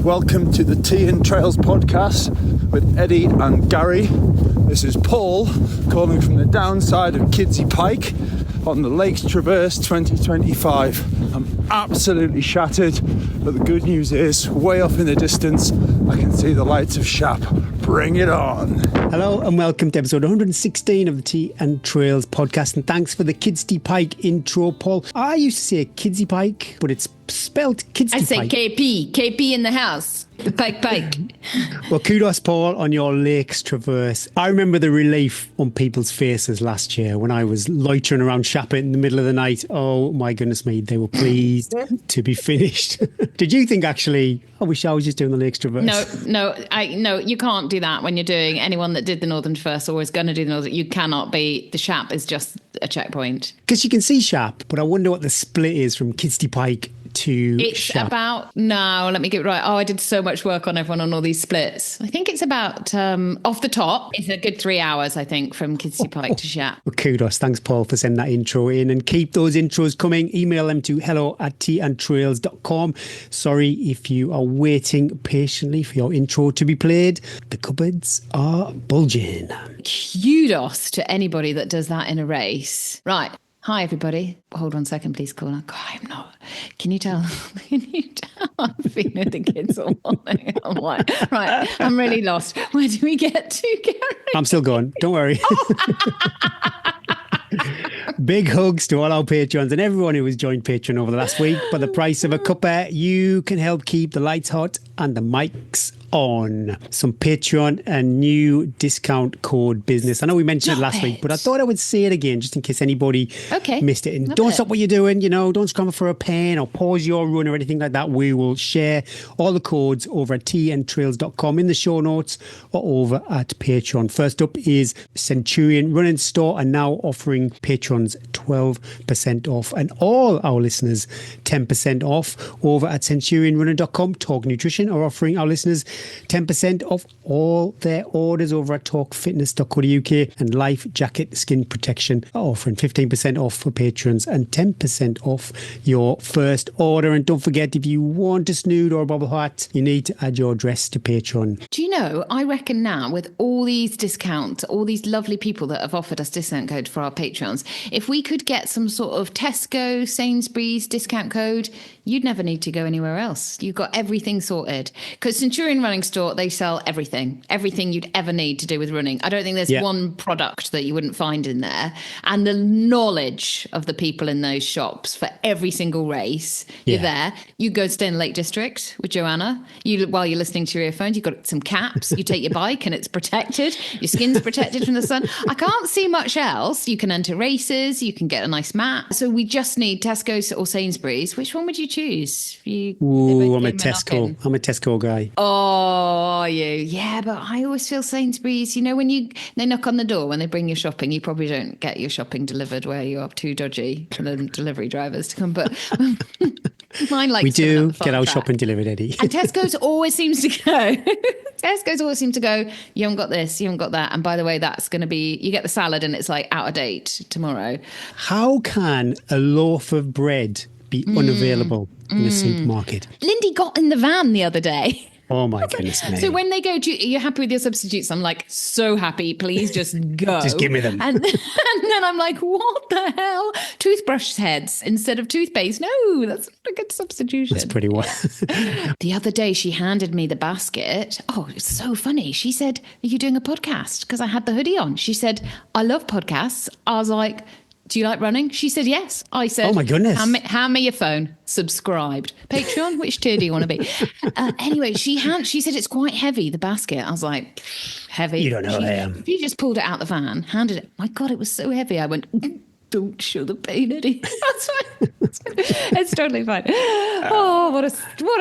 Welcome to the Tea and Trails podcast with Eddie and Gary. This is Paul calling from the downside of Kidsey Pike on the Lakes Traverse 2025. I'm absolutely shattered, but the good news is, way off in the distance, I can see the lights of Shap. Bring it on. Hello and welcome to episode 116 of the Tea and Trails podcast, and thanks for the Kidsey Pike intro, Paul. I used to say Kidsey Pike, but it's spelled Kidsey Pike. I say KP in the house. The Pike. Well, kudos, Paul, on your Lakes Traverse. I remember the relief on people's faces last year when I was loitering around Shap in the middle of the night. Oh my goodness me, they were pleased to be finished. Did you think actually, I wish I was just doing the Lakes Traverse? No, you can't do that when you're doing anyone that did the Northern Traverse or is going to do the Northern. You cannot be. The Shap is just a checkpoint. Because you can see Shap, but I wonder what the split is from Kidsey Pike to it's Shap. About, no, let me get it right. I did so much work on everyone on all these splits. I think it's about, off the top, it's a good 3 hours, I think, from Kidsey Pike to Shap. Well, kudos. Thanks, Paul, for sending that intro in. And keep those intros coming. Email them to hello@teaandtrails.com. Sorry if you are waiting patiently for your intro to be played. The cupboards are bulging. Kudos to anybody that does that in a race. Right. Hi, everybody. Hold on a second, please, caller. God, I'm not. Can you tell? I'm feeling the kids all morning. I'm like, right, I'm really lost. Where do we get to, Gary? I'm still going. Don't worry. Big hugs to all our patrons and everyone who has joined Patreon over the last week. For the price of a cuppa, you can help keep the lights hot and the mics on. Some Patreon and new discount code business. I know we mentioned it last week, but I thought I would say it again just in case anybody missed it. And don't stop what you're doing, don't scramble for a pen or pause your run or anything like that. We will share all the codes over at teaandtrails.com in the show notes or over at Patreon. First up is Centurion Running Store are now offering patrons 12% off and all our listeners 10% off. Over at centurionrunning.com, Talk Nutrition are offering our listeners 10% off all their orders. Over at talkfitness.co.uk and Life Jacket Skin Protection are offering 15% off for patrons and 10% off your first order. And don't forget, if you want a snood or a bobble hat, you need to add your address to Patreon. Do you know, I reckon now with all these discounts, all these lovely people that have offered us discount code for our patrons, if we could get some sort of Tesco, Sainsbury's discount code, you'd never need to go anywhere else. You've got everything sorted. Because Centurion Running Store, they sell everything you'd ever need to do with running. I don't think there's one product that you wouldn't find in there. And the knowledge of the people in those shops for every single race, you're there. You go stay in the Lake District with Joanna. While you're listening to your earphones, you've got some caps. You take your bike and it's protected. Your skin's protected from the sun. I can't see much else. You can enter races. You can get a nice mat. So we just need Tesco's or Sainsbury's. Which one would you choose? I'm a Tesco guy. Oh, you? Yeah, but I always feel Sainsbury's, when they knock on the door, when they bring you shopping, you probably don't get your shopping delivered where you are too dodgy for the delivery drivers to come. But mine likes. We do get our shopping delivered, Eddie. And Tesco's always seems to go. You haven't got this, you haven't got that. And by the way, that's going to be, you get the salad and it's like out of date tomorrow. How can a loaf of bread be unavailable in a supermarket? Lindy got in the van the other day. Oh my goodness me. So when they go, you're happy with your substitutes? I'm like, so happy, please just go. Just give me them. And then I'm like, what the hell? Toothbrush heads instead of toothpaste. No, that's not a good substitution. That's pretty wild. The other day she handed me the basket. Oh, it was so funny. She said, are you doing a podcast? Because I had the hoodie on. She said, I love podcasts. I was like, do you like running? She said, yes. I said, oh my goodness. Hand me your phone. Subscribed. Patreon, which tier do you want to be? Anyway, she said it's quite heavy, the basket. I was like, heavy? You don't know I am. She just pulled it out the van, handed it. My God, it was so heavy. I went, don't show the pain, Eddie. That's fine. It's totally fine. Oh, what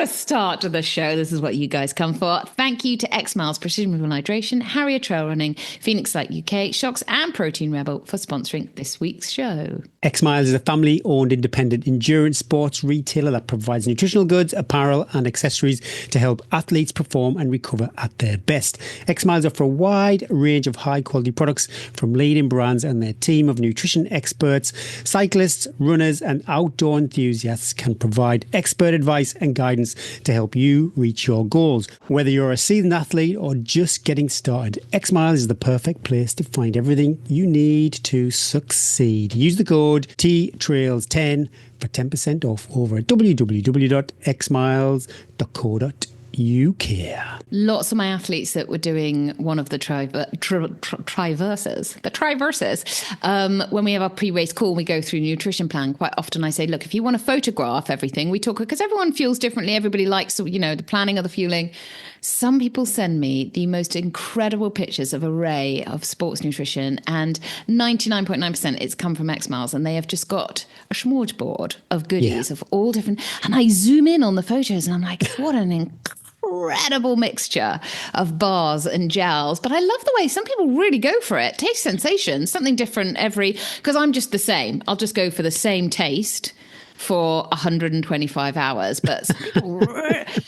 a start to the show. This is what you guys come for. Thank you to X Miles Precision Mineral Hydration, Harrier Trail Running, Phoenix Light UK, Shocks and Protein Rebel for sponsoring this week's show. X Miles is a family-owned independent endurance sports retailer that provides nutritional goods, apparel and accessories to help athletes perform and recover at their best. X Miles offer a wide range of high-quality products from leading brands and their team of nutrition experts experts. Cyclists, runners, and outdoor enthusiasts can provide expert advice and guidance to help you reach your goals. Whether you're a seasoned athlete or just getting started, X Miles is the perfect place to find everything you need to succeed. Use the code TTRAILS10 for 10% off over at www.xmiles.co.uk. Lots of my athletes that were doing one of the triverses, when we have our pre-race call, we go through nutrition plan. Quite often I say, look, if you want to photograph everything, we talk, because everyone fuels differently. Everybody likes, the planning of the fueling. Some people send me the most incredible pictures of array of sports nutrition, and 99.9% it's come from X Miles, and they have just got a smorgasbord of goodies of all different. And I zoom in on the photos and I'm like, what an incredible mixture of bars and gels. But I love the way some people really go for it. Taste sensation, something different because I'm just the same. I'll just go for the same taste for 125 hours, but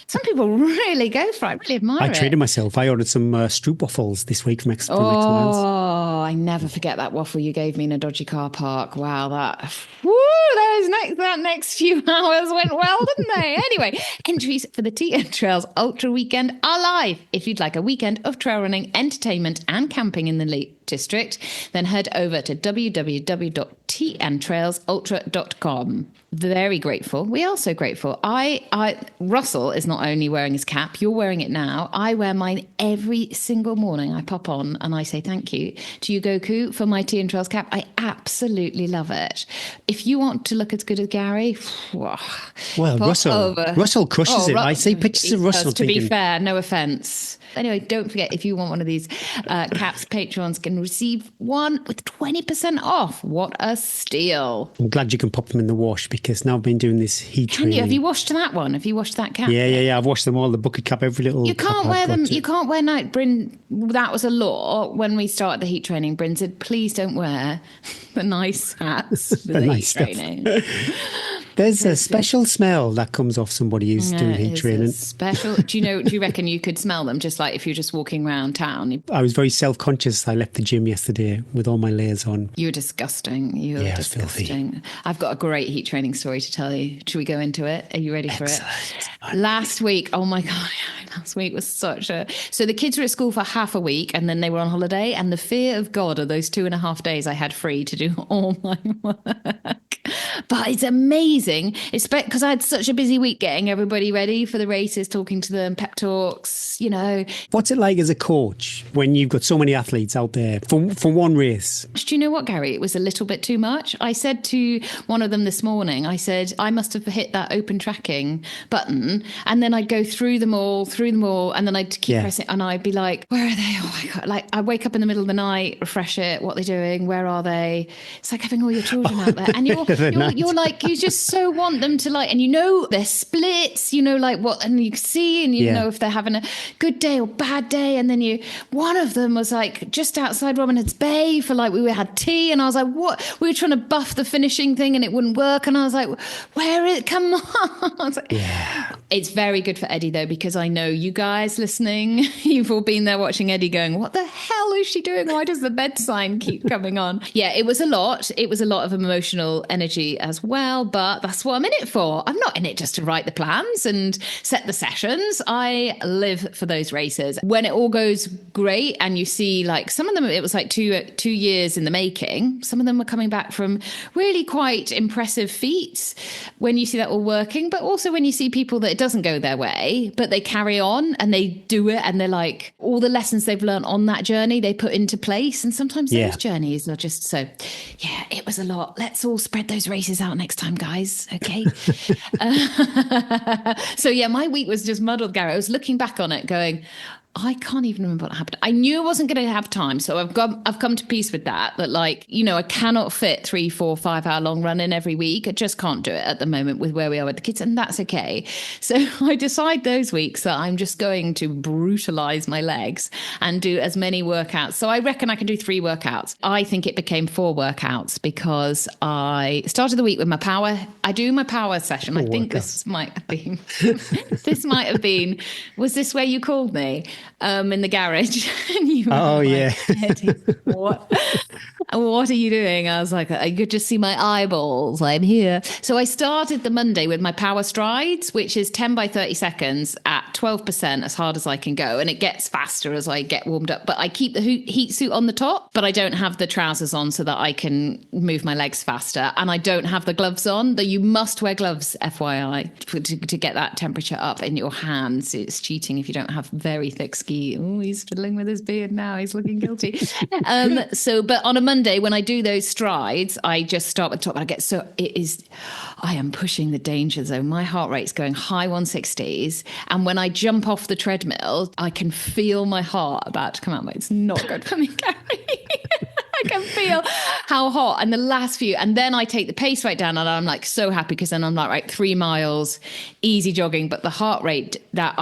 some people really go for it. I really admire it. I treated myself. I ordered some Stroop waffles this week from X Miles. Oh, I never forget that waffle you gave me in a dodgy car park. Wow, that next few hours went well, didn't they? Anyway, entries for the TN Trails Ultra Weekend are live. If you'd like a weekend of trail running, entertainment and camping in the Lake District, then head over to www.tntrailsultra.com. Very grateful. We are so grateful. Russell is not only wearing his cap, you're wearing it now. I wear mine every single morning. I pop on and I say thank you to you, Goku, for my TN Trails cap. I absolutely love it. If you want to look as good as Gary, Russell crushes it. I see pictures of Russell. To be fair, no offense. Anyway, don't forget, if you want one of these caps, Patrons can receive one with 20% off. What a steal. I'm glad you can pop them in the wash, because now I've been doing this heat training. Have you washed that one? Have you washed that cap? Yeah. I've washed them all, the bucket cap, every little You can't wear them. You can't wear night. Bryn, that was a law when we started the heat training. Bryn said, please don't wear the nice hats for the nice heat training. There's a special smell that comes off somebody who's doing heat training. Special. Do you reckon you could smell them just like if you're just walking around town? I was very self-conscious. I left the gym yesterday with all my layers on. You were disgusting. You were disgusting. I've got a great heat training story to tell you. Should we go into it? Are you ready for it? Last week, oh my God, last week was so the kids were at school for half a week and then they were on holiday, and the fear of God of those 2.5 days I had free to do all my work. But it's amazing. It's because I had such a busy week getting everybody ready for the races, talking to them, pep talks, What's it like as a coach when you've got so many athletes out there for one race? Do you know what, Gary? It was a little bit too much. I said to one of them this morning, I said, I must have hit that open tracking button, and then I'd go through them all, and then I'd keep pressing, and I'd be like, where are they? Oh my God. Like, I wake up in the middle of the night, refresh it, what they're doing, where are they? It's like having all your children out there. And you're like, you just so want them to like, and their splits, like what, and you see, and know if they're having a good day or bad day. And then one of them was like just outside Robin Hood's Bay for like, we had tea, and I was like, what? We were trying to buff the finishing thing and it wouldn't work. And I was like, come on. I was like, It's very good for Eddie though, because I know you guys listening, you've all been there watching Eddie going, what the hell is she doing? Why does the bed sign keep coming on? Yeah, it was a lot. It was a lot of emotional energy as well, but that's what I'm in it for. I'm not in it just to write the plans and set the sessions. I live for those races. When it all goes great and you see like some of them, it was like two years in the making. Some of them were coming back from really quite impressive feats when you see that all working, but also when you see people that it doesn't go their way, but they carry on and they do it, and they're like, all the lessons they've learned on that journey, they put into place. And sometimes those journeys are just so, it was a lot. Let's all spread those races out next time, guys. Okay. So my week was just muddled, Gary. I was looking back on it going, I can't even remember what happened. I knew I wasn't going to have time. So I've come to peace with that like, I cannot fit 3, 4, 5 hour long run in every week. I just can't do it at the moment with where we are with the kids, and that's okay. So I decide those weeks that I'm just going to brutalize my legs and do as many workouts. So I reckon I can do 3 workouts. I think it became 4 workouts because I started the week with my power. I do my power session. I think this might have been, was this where you called me? in the garage. And you were Oh, like, yeah. Eddie, what are you doing? I was like, you could just see my eyeballs. I'm here. So I started the Monday with my power strides, which is 10 by 30 seconds at 12% as hard as I can go. And it gets faster as I get warmed up. But I keep the heat suit on the top, but I don't have the trousers on so that I can move my legs faster. And I don't have the gloves on, though you must wear gloves, FYI, to get that temperature up in your hands. It's cheating if you don't have very thick ski. Oh, he's fiddling with his beard now. He's looking guilty. But on a Monday, when I do those strides, I just start with the top. I am pushing the danger zone. My heart rate's going high 160s. And when I jump off the treadmill, I can feel my heart about to come out. But it's not good for me, Gary. I can feel how hot. And the last few, and then I take the pace right down, and I'm like so happy because then I'm like, right, 3 miles, easy jogging. But the heart rate that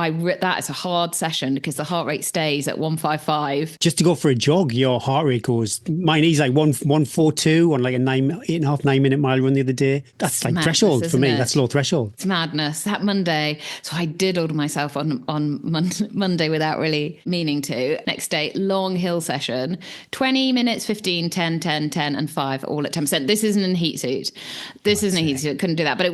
is a hard session because the heart rate stays at 155. Just to go for a jog, your heart rate goes. Mine is like 142 on like a 8.5-9 minute mile run the other day. That's like madness, threshold for me. it? That's low threshold. It's madness. That Monday, so I diddled myself on Monday without really meaning to. Next day, long hill session, 20 minutes, 15, 10, 10, 10, and 5, all at 10%. This isn't a heat suit. Couldn't do that. But it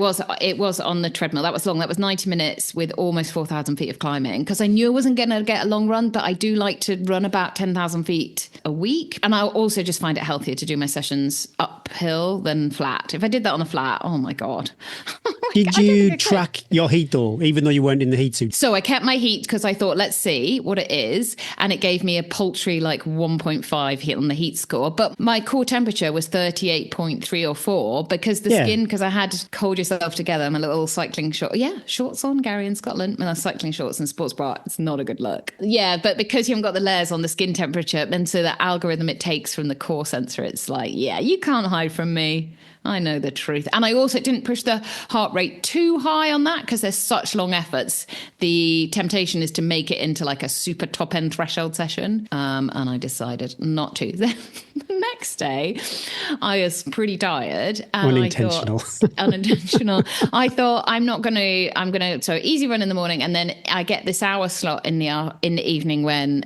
was on the treadmill. That was long. That was 90 minutes with almost 4,000 feet of climbing because I knew I wasn't going to get a long run, but I do like to run about 10,000 feet a week. And I also just find it healthier to do my sessions uphill than flat. If I did that on a flat, oh my God. Did you track your heat though, even though you weren't in the heat suit? So I kept my heat because I thought, let's see what it is. And it gave me a paltry like 1.5 hit on the heat score. But my core temperature was 38.3 or 4 because because I had Hold Yourself Together. I'm a little cycling short. Yeah, shorts on, Gary, in Scotland. When I cycling shorts and sports bra, it's not a good look. Yeah, but because you haven't got the layers on the skin temperature, and so the algorithm it takes from the core sensor, it's like, yeah, you can't hide from me. I know the truth. And I also didn't push the heart rate too high on that because there's such long efforts. The temptation is to make it into like a super top end threshold session. And I decided not to. Then the next day, I was pretty tired. And Unintentional. Unintentional. I thought I'm going to, so easy run in the morning. And then I get this hour slot in the evening when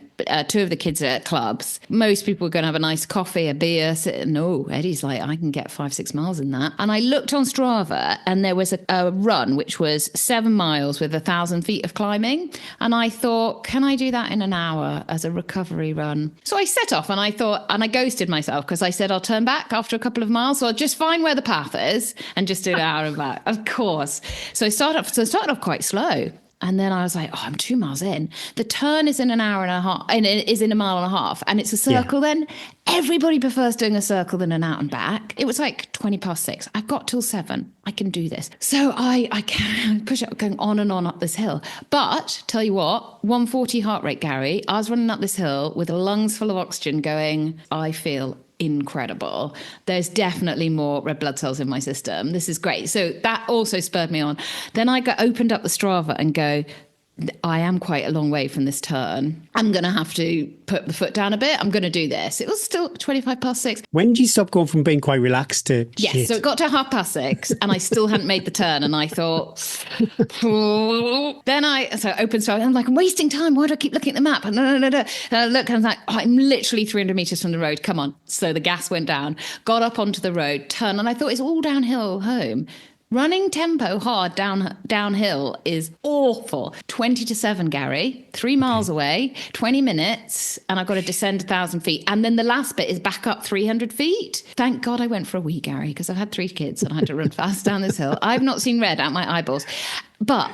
2 of the kids are at clubs. Most people are going to have a nice coffee, a beer. No, Eddie's like, I can get 5-6 miles in that. And I looked on Strava and there was a run, which was 7 miles with 1,000 feet of climbing. And I thought, can I do that in an hour as a recovery run? So I set off and I ghosted myself because I said, I'll turn back after a couple of miles. So I'll just find where the path is and just do an hour and back. Of course. So I started off quite slow. And then I was like, I'm 2 miles in. The turn is in an hour and a half, and it is in a mile and a half. And it's a circle then. Everybody prefers doing a circle than an out and back. It was like 6:20. I've got till 7. I can do this. So I can push it, going on and on up this hill. But tell you what, 140 heart rate, Gary. I was running up this hill with lungs full of oxygen going, I feel incredible. There's definitely more red blood cells in my system. This is great. So that also spurred me on. Then I opened up the Strava and go, I am quite a long way from this turn. I'm going to have to put the foot down a bit. I'm going to do this. It was still 6:25. When did you stop going from being quite relaxed to yes, shit? so it got to 6:30 and I still hadn't made the turn. And I thought, then I opened Strava. I'm like, I'm wasting time. Why do I keep looking at the map? And I look and I'm like, I'm literally 300 meters from the road. Come on. So the gas went down, got up onto the road, turned, and I thought it's all downhill home. Running tempo hard downhill is awful. 20-7, Gary, 3 miles away, 20 minutes, and I've got to descend 1,000 feet. And then the last bit is back up 300 feet. Thank God I went for a wee, Gary, because I've had 3 kids and I had to run fast down this hill. I've not seen red out my eyeballs. But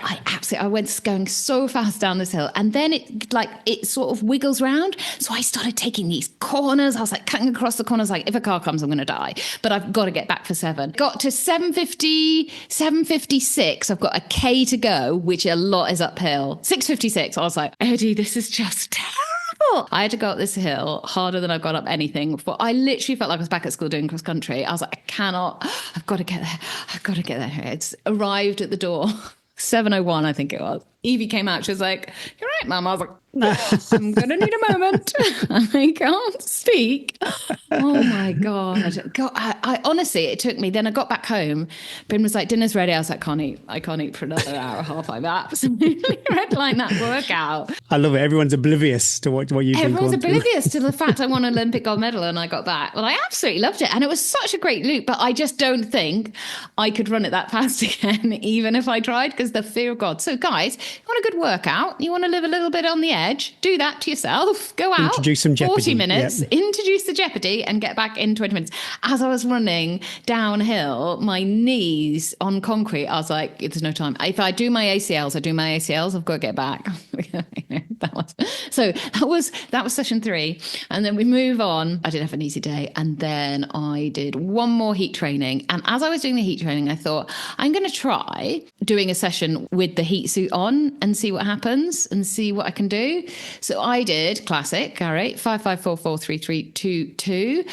I went going so fast down this hill, and then it sort of wiggles round. So I started taking these corners. I was like cutting across the corners, like if a car comes, I'm going to die. But I've got to get back for 7. Got to 7:50, 7:56. I've got a K to go, which a lot is uphill. 6:56. I was like, Eddie, this is just terrible. I had to go up this hill harder than I've gone up anything before. I literally felt like I was back at school doing cross country. I was like, I've got to get there. I've got to get there. It's arrived at the door. 7:01, I think it was. Evie came out. She was like, "You're right, Mum." I was like, "I'm going to need a moment. I can't speak." Oh my God. I honestly, it took me. Then I got back home. Bryn was like, "Dinner's ready." I was like, I can't eat for another hour and a half. I've absolutely redlined that workout. I love it. Everyone's oblivious to what you've been Everyone's going through. oblivious to the fact I won an Olympic gold medal and I got back. Well, I absolutely loved it. And it was such a great loop, but I just don't think I could run it that fast again, even if I tried, because the fear of God. So guys, you want a good workout? You want to live a little bit on the edge? Do that to yourself. Go out. Introduce some jeopardy. 40 minutes. Yep. Introduce the jeopardy and get back in 20 minutes. As I was running downhill, my knees on concrete, I was like, there's no time. If I do my ACLs, I've got to get back. That was session 3. And then we move on. I didn't have an easy day. And then I did one more heat training. And as I was doing the heat training, I thought, I'm going to try doing a session with the heat suit on and see what happens and see what I can do. So I did classic, Gary, 5, 5, 4, 4, 3, 3, 2, 2.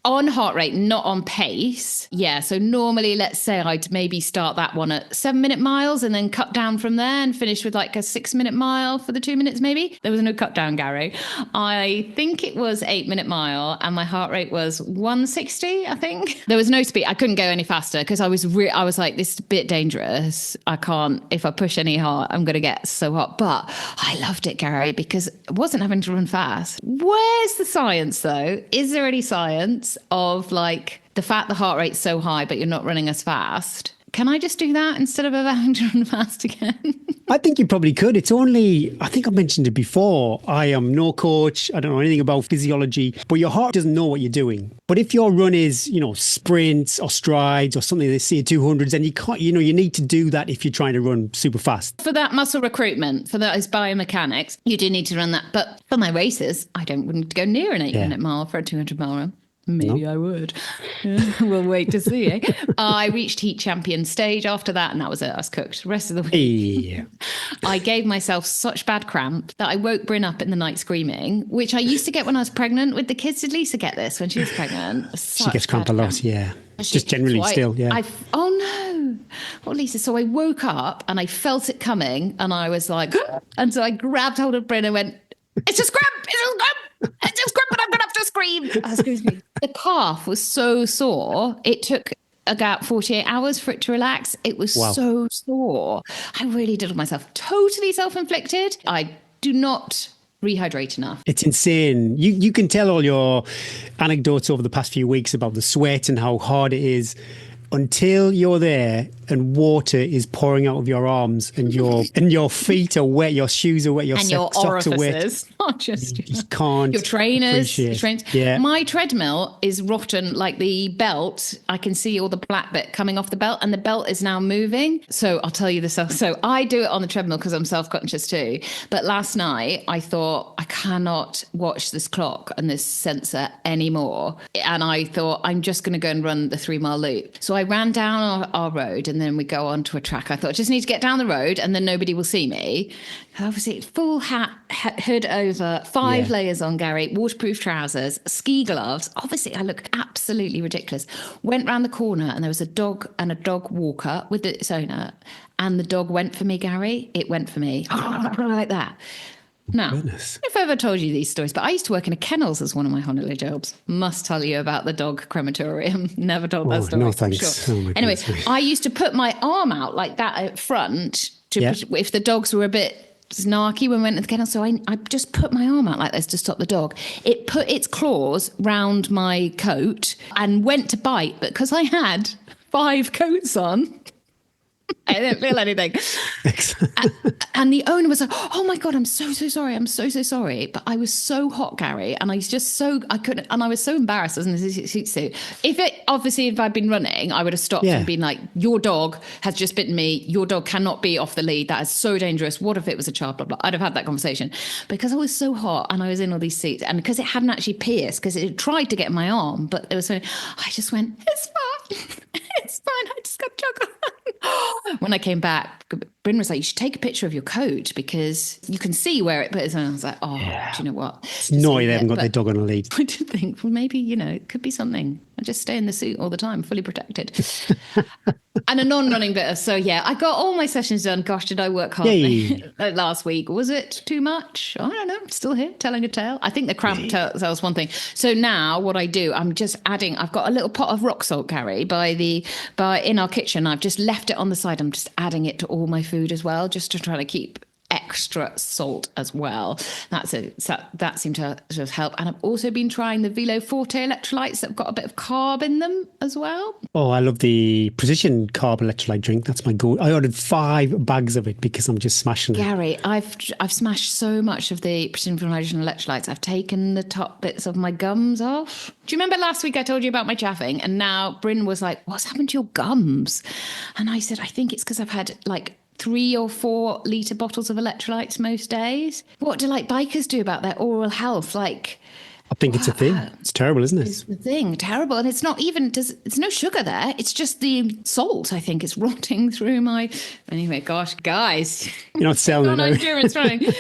On heart rate, not on pace. Yeah, so normally, let's say I'd maybe start that one at 7-minute miles and then cut down from there and finish with like a 6-minute mile for the 2 minutes maybe. There was no cut down, Gary. I think it was 8-minute mile and my heart rate was 160, I think. There was no speed. I couldn't go any faster because I was like, this is a bit dangerous. I can't, if I push any hard, I'm going to get so hot. But I loved it, Gary, because I wasn't having to run fast. Where's the science though? Is there any science of like the fact the heart rate's so high but you're not running as fast? Can I just do that instead of having to run fast again? I think you probably could. It's only, I think I mentioned it before, I am no coach, I don't know anything about physiology, but your heart doesn't know what you're doing. But if your run is, sprints or strides or something they see at 200s, then you can't, you need to do that if you're trying to run super fast. For that muscle recruitment, for those biomechanics, you do need to run that. But for my races, I wouldn't go near an 8-minute mile for a 200-mile run. Maybe I would. We'll wait to see. Eh? I reached heat champion stage after that, and that was it. I was cooked. The rest of the week, I gave myself such bad cramp that I woke Bryn up in the night screaming, which I used to get when I was pregnant with the kids. Did Lisa get this when she was pregnant? She gets cramp a lot, yeah. Just generally still, yeah. Oh no. Well, Lisa, so I woke up and I felt it coming, and I was like, and so I grabbed hold of Bryn and went, "It's a scrap! It's a scrap! It's a scrap, but I'm going to have to scream." Excuse me. The calf was so sore. It took about 48 hours for it to relax. It was so sore. I really did it myself. Totally self-inflicted. I do not rehydrate enough. It's insane. You can tell all your anecdotes over the past few weeks about the sweat and how hard it is until you're there and water is pouring out of your arms and your feet are wet, your shoes are wet, your socks are wet. Not just you just can't. Your trainers. Yeah. My treadmill is rotten, like the belt. I can see all the black bit coming off the belt, and the belt is now moving. So I'll tell you this. So I do it on the treadmill because I'm self-conscious too. But last night I thought I cannot watch this clock and this sensor anymore. And I thought I'm just going to go and run the 3-mile loop. So I ran down our road and then we go on to a track. I thought I just need to get down the road and then nobody will see me. Obviously, full hat, hood over, 5 layers on, Gary, waterproof trousers, ski gloves. Obviously, I look absolutely ridiculous. Went round the corner and there was a dog and a dog walker with its owner. And the dog went for me, Gary. It went for me like that. Now, I've ever told you these stories, but I used to work in a kennels as one of my holiday jobs. Must tell you about the dog crematorium. Never told that story. No, thanks. Sure. Oh Anyway, I used to put my arm out like that at front if the dogs were a bit snarky when we went to the kennel. So I just put my arm out like this to stop the dog. It put its claws round my coat and went to bite, but because I had 5 coats on, I didn't feel anything. And the owner was like, "Oh my God, I'm so sorry. I'm so sorry." But I was so hot, Gary. And I was just I couldn't, and I was so embarrassed as in the suit. If I'd been running, I would have stopped and been like, "Your dog has just bitten me. Your dog cannot be off the lead. That is so dangerous. What if it was a child, blah, blah." I'd have had that conversation because I was so hot and I was in all these seats. And because it hadn't actually pierced, because it tried to get in my arm, but it was so, I just went, "It's fine. It's fine. I just got jog on." When I came back, Bryn was like, "You should take a picture of your coat because you can see where it puts." And I was like, do you know what? No, they haven't got their dog on a lead. I did think, well, maybe, it could be something. I just stay in the suit all the time, fully protected. And a non-running bit. So yeah, I got all my sessions done. Gosh, did I work hard last week? Was it too much? I don't know. I'm still here telling a tale. I think the cramp that was one thing. So now what I do, I'm just adding, I've got a little pot of rock salt, Gary, in our kitchen. I've just left it on the side. I'm just adding it to all my food as well, just to try to keep extra salt as well. That seemed to sort of help. And I've also been trying the Velo Forte electrolytes that have got a bit of carb in them as well. Oh, I love the Precision Carb electrolyte drink. That's my goal. I ordered 5 bags of it because I'm just smashing it. Gary, I've smashed so much of the Precision Hydrogen electrolytes. I've taken the top bits of my gums off. Do you remember last week I told you about my chaffing? And now Bryn was like, what's happened to your gums? And I said, I think it's because I've had like 3 or 4 litre bottles of electrolytes most days. What do like bikers do about their oral health? Like, I think it's a thing. It's terrible, isn't it? It's the thing, terrible. And it's not even, it's no sugar there. It's just the salt, I think, is rotting through my, anyway, gosh, guys. You're not selling it, endurance running.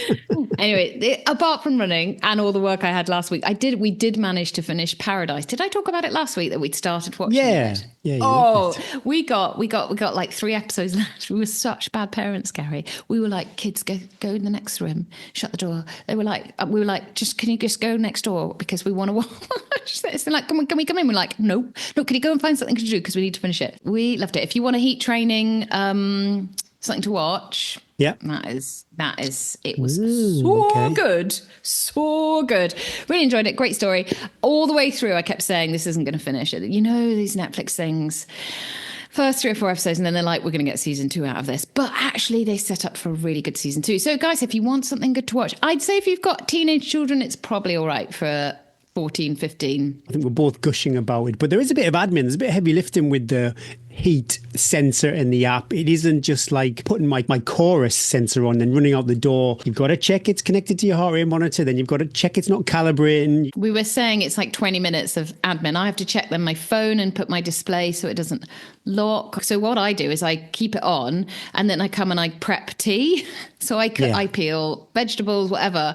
Anyway, apart from running and all the work I had last week, we did manage to finish Paradise. Did I talk about it last week that we'd started watching it? Yeah. Oh, we got like 3 episodes left. We were such bad parents, Gary. We were like, kids, go in the next room, shut the door. We were like, can you just go next door because we want to watch this? And like, can we come in? We're like, no, can you go and find something to do because we need to finish it. We loved it. If you want a heat training, something to watch. Yeah, that is. It was so good. Really enjoyed it. Great story. All the way through, I kept saying this isn't going to finish. You know these Netflix things. First 3 or 4 episodes, and then they're like, we're going to get season 2 out of this. But actually, they set up for a really good season 2. So, guys, if you want something good to watch, I'd say if you've got teenage children, it's probably all right for 14, 15. I think we're both gushing about it, but there is a bit of admin. There's a bit of heavy lifting with the heat sensor in the app. It isn't just like putting my chorus sensor on and running out the door. You've got to check it's connected to your heart rate monitor. Then you've got to check it's not calibrating. We were saying it's like 20 minutes of admin. I have to check then my phone and put my display so it doesn't lock. So what I do is I keep it on and then I come and I prep tea. So I peel vegetables, whatever,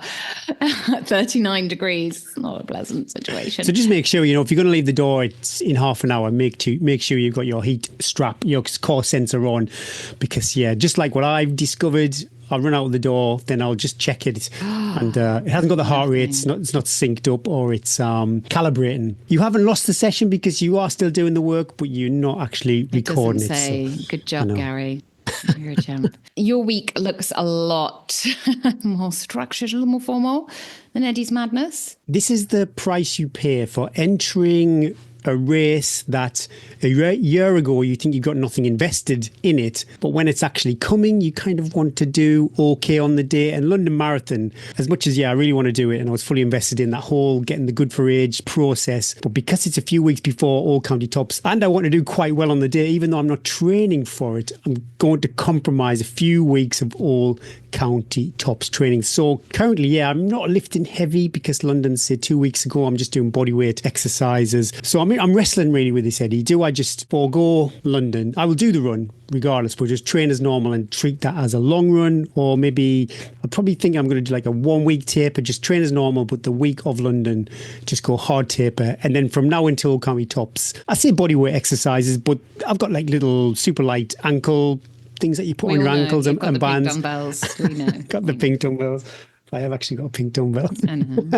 at 39 degrees. It's not a pleasant situation. So just make sure, if you're going to leave the door, it's in half an hour. Make sure you've got your heat strap, your core sensor on, because just like what I've discovered, I'll run out the door, then I'll just check it, and it hasn't got the heart rate, it's not synced up, or it's calibrating. You haven't lost the session because you are still doing the work, but you're not actually recording it. So good job, Gary. You're a champ. Your week looks a lot more structured, a little more formal than Eddie's madness. This is the price you pay for entering a race that a year ago you think you got nothing invested in it, but when it's actually coming, you kind of want to do okay on the day. And London Marathon, as much as I really want to do it, and I was fully invested in that whole getting the good for age process, but because it's a few weeks before all county tops and I want to do quite well on the day, even though I'm not training for it, I'm going to compromise a few weeks of all county tops training. So currently, I'm not lifting heavy because London said 2 weeks ago I'm just doing bodyweight exercises. So I'm wrestling really with this, Eddie. Do I just forego London? I will do the run regardless, but just train as normal and treat that as a long run. Or maybe I probably think I'm going to do like a 1 week taper, just train as normal, but the week of London, just go hard taper. And then from now until county tops, I say bodyweight exercises, but I've got like little super light ankle things that you put on your ankles and bands. Dumbbells. We know. Got the pink dumbbells. I have actually got a pink dumbbell.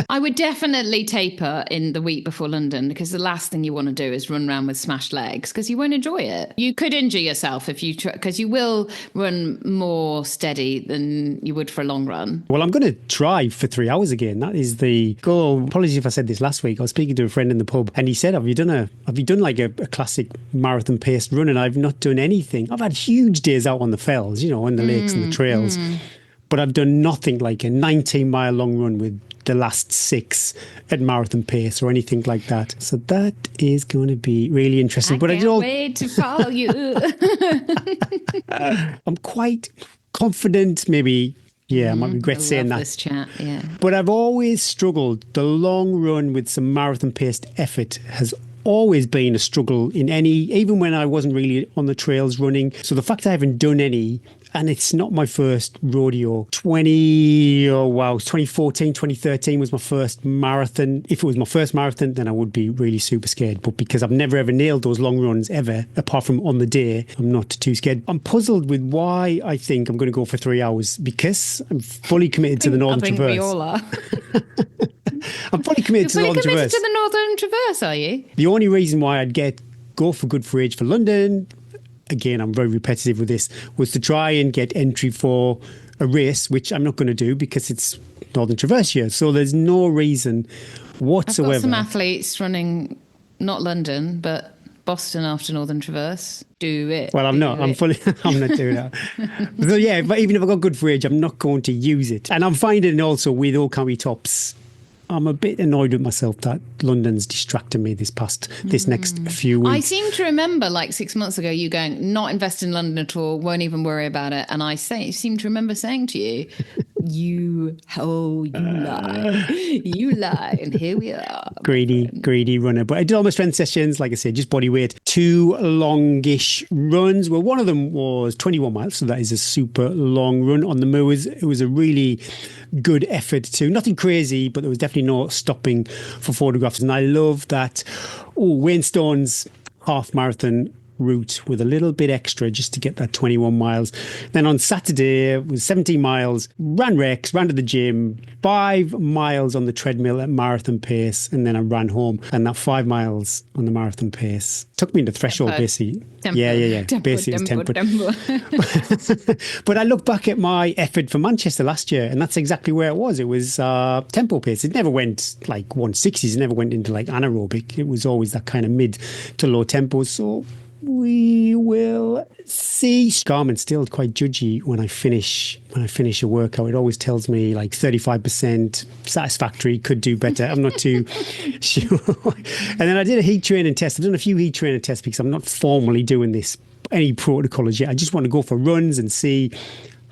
I would definitely taper in the week before London, because the last thing you want to do is run around with smashed legs, because you won't enjoy it. You could injure yourself if you because you will run more steady than you would for a long run. Well, I'm going to try for 3 hours again. That is the goal. Apologies if I said this last week. I was speaking to a friend in the pub and he said, have you done like a classic marathon paced run? And I've not done anything. I've had huge days out on the fells, on the lakes and the trails. But I've done nothing like a 19-mile long run with the last 6 at marathon pace or anything like that. So that is going to be really interesting. I can't wait to follow you. I'm quite confident, maybe. I might regret saying that. This chat, yeah. But I've always struggled. The long run with some marathon paced effort has always been a struggle in even when I wasn't really on the trails running. So the fact I haven't done any, and it's not my first rodeo. 2014, 2013 was my first marathon. If it was my first marathon, then I would be really super scared. But because I've never ever nailed those long runs ever, apart from on the day, I'm not too scared. I'm puzzled with why I think I'm going to go for 3 hours, because I'm fully committed to the Northern Traverse. I think we all are. I'm fully committed to the Northern Traverse. To the Northern Traverse, are you? The only reason why I'd go for Good for Age for London, again, I'm very repetitive with this, was to try and get entry for a race, which I'm not going to do because it's Northern Traverse year. So there's no reason whatsoever. I've got some athletes running, not London, but Boston after Northern Traverse. Do it. Well, I'm not doing that. So yeah, but even if I got Good for Age, I'm not going to use it. And I'm finding also with All County Tops, I'm a bit annoyed with myself that London's distracted me this next few weeks. I seem to remember like 6 months ago you going, not invest in London at all, won't even worry about it. And I seem to remember saying to you, you lie. You lie. And here we are. Greedy runner. But I did all my strength sessions, like I said, just body weight. 2 longish runs. Well, one of them was 21 miles. So that is a super long run on the moors. It was a really good effort too. Nothing crazy, but there was definitely no stopping for photographs. And I love that. Wayne Stone's half marathon route with a little bit extra just to get that 21 miles. Then on Saturday it was 17 miles, ran Rex, ran to the gym, 5 miles on the treadmill at marathon pace, and then I ran home. And that 5 miles on the marathon pace took me to threshold, basically. Yeah. Basically it's tempered. But I look back at my effort for Manchester last year, and that's exactly where it was. It was tempo pace. It never went like 160s. It never went into like anaerobic. It was always that kind of mid to low tempo. So we will see. Garmin's still quite judgy when I finish a workout. It always tells me like 35% satisfactory, could do better. I'm not too sure. And then I did a heat training test. I've done a few heat training tests because I'm not formally doing this any protocol as yet. I just want to go for runs and see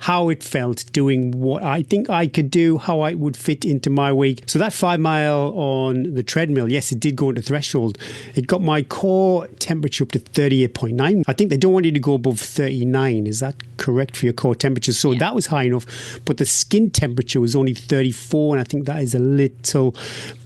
how it felt doing what I think I could do, how I would fit into my week. So that 5 mile on the treadmill, yes, it did go into threshold. It got my core temperature up to 38.9. I think they don't want you to go above 39. Is that correct for your core temperature? So that was high enough, but the skin temperature was only 34, and I think that is a little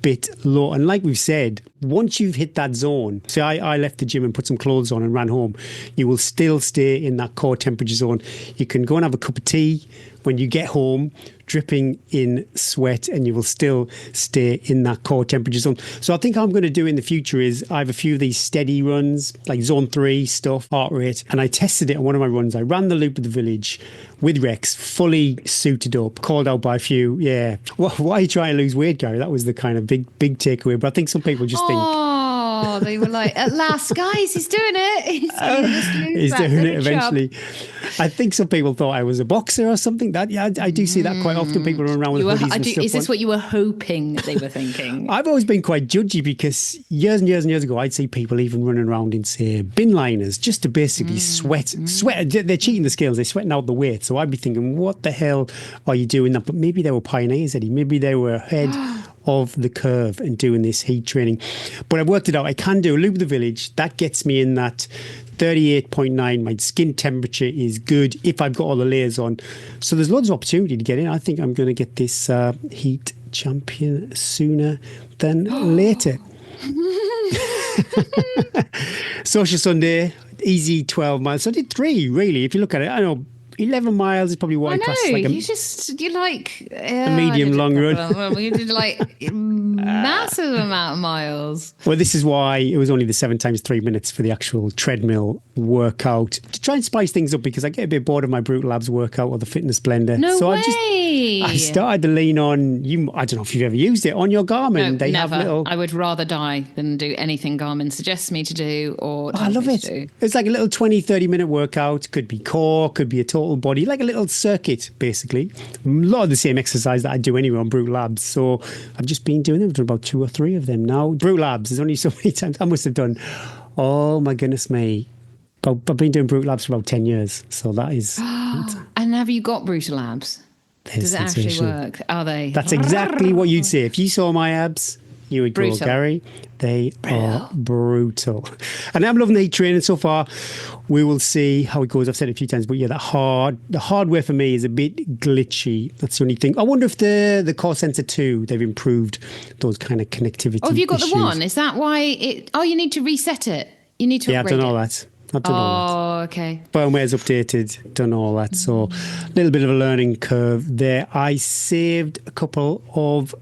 bit low. And like we've said, once you've hit that zone, say I left the gym and put some clothes on and ran home, you will still stay in that core temperature zone. You can go and have a cup of tea when you get home, dripping in sweat, and you will still stay in that core temperature zone. So I think I'm going to do in the future is I have a few of these steady runs, like zone 3 stuff, heart rate, and I tested it on one of my runs. I ran the loop of the village with Rex, fully suited up, called out by a few. Yeah. Why are you trying to lose weight, Gary? That was the kind of big takeaway. But I think some people just think, oh, they were like, at last, guys, he's doing it. He's doing it eventually. I think some people thought I was a boxer or something. I do see that quite often. People run around with hoodies and stuff. Is this what you were hoping they were thinking? I've always been quite judgy because years and years and years ago, I'd see people even running around in, say, bin liners just to basically sweat. They're cheating the scales. They're sweating out the weight. So I'd be thinking, what the hell are you doing that? But maybe they were pioneers, Eddie. Maybe they were ahead of the curve and doing this heat training. But I've worked it out. I can do a loop of the village. That gets me in that 38.9. My skin temperature is good if I've got all the layers on. So there's loads of opportunity to get in. I think I'm going to get this heat champion sooner than later. Social Sunday, easy 12 miles. So I did 3, really. If you look at it, I know 11 miles is probably what I class like a medium long run. Well, you did like massive amount of miles. Well, this is why it was only the 7 times 3 minutes for the actual treadmill workout, to try and spice things up, because I get a bit bored of my Brutal Labs workout or the Fitness Blender. No so way. I started to lean on you. I don't know if you've ever used it on your Garmin. No, they never. have little. I would rather die than do anything Garmin suggests me to do or I love it. It's like a little 20-30 minute workout. Could be core, could be a total body, like a little circuit, basically. A lot of the same exercise that I do anyway on Brutal Labs. So I've just been doing them for about 2 or 3 of them now. Brutal Labs, there's only so many times. I must have done, oh my goodness me. I've been doing Brutal Labs for about 10 years. So that is... And have you got Brutal Labs? Does it actually work? Are they? That's exactly what you'd say. If you saw my abs, you would go, Gary, They are brutal. And I'm loving the heat training so far. We will see how it goes. I've said it a few times, but yeah, the hardware for me is a bit glitchy. That's the only thing. I wonder if the Core Sensor 2, they've improved those kind of connectivity Oh, have you got issues. the one? Is that why it... Oh, you need to reset it. You need to Yeah, I've upgrade done all it. that. I've done all that. Oh, okay. Firmware's updated, done all that. So a little bit of a learning curve there. I saved a couple of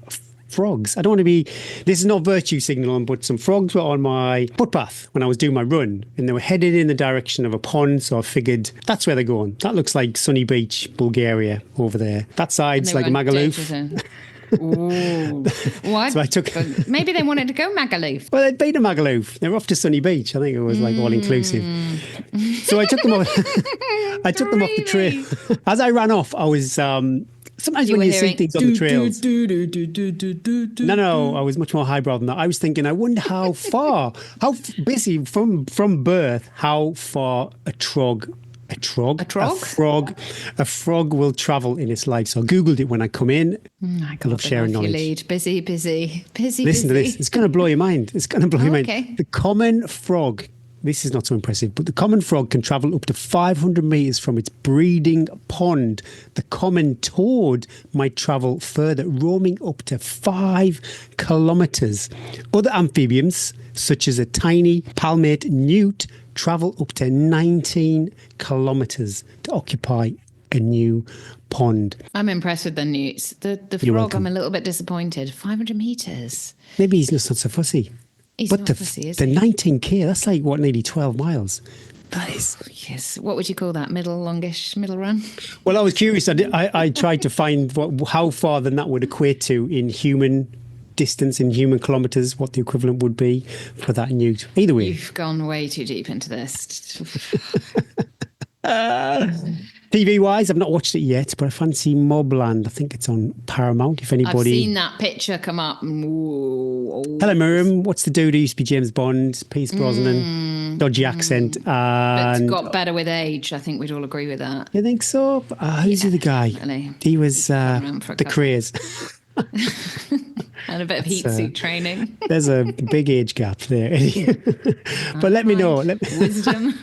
frogs. I don't want to be... This is not virtue signaling, but some frogs were on my footpath when I was doing my run, and they were headed in the direction of a pond, so I figured that's where they're going. That looks like Sunny Beach, Bulgaria, over there. That side's like Magaluf. Ooh. What? So I took... Maybe they wanted to go Magaluf. Well, they'd been to Magaluf. They were off to Sunny Beach. I think it was like all-inclusive. So I took them off, I took them off the trail. As I ran off, I was... sometimes when you see things on the trails... No, I was much more highbrow than that. I was thinking, I wonder how far, basically from birth, how far a frog will travel in its life. So I Googled it when I come in. I love sharing knowledge. Busy. Listen to this. It's going to blow your mind. Okay. The common frog, this is not so impressive, but the common frog can travel up to 500 metres from its breeding pond. The common toad might travel further, roaming up to 5 kilometres. Other amphibians, such as a tiny palmate newt, travel up to 19 kilometres to occupy a new pond. I'm impressed with the newts. The frog, welcome. I'm a little bit disappointed. 500 metres. Maybe he's just not so fussy. He's but not the fussy, is the he? 19k, that's like, what, nearly 12 miles. That is... Yes. What would you call that? Middle run? Well, I was curious. I tried to find how far then that would equate to in human distance, in human kilometres, what the equivalent would be for that newt. Either way. You've gone way too deep into this. TV-wise, I've not watched it yet, but I fancy Mobland. I think it's on Paramount, if anybody... I've seen that picture come up. Ooh. Hello, Miriam. What's the dude who used to be James Bond? Pierce Brosnan. Dodgy accent. But And... it's got better with age. I think we'd all agree with that. You think so? Who's the guy? Definitely. He was around for a the couple. craze. And a bit of heat suit training. There's a big age gap there. But let me know. Wisdom.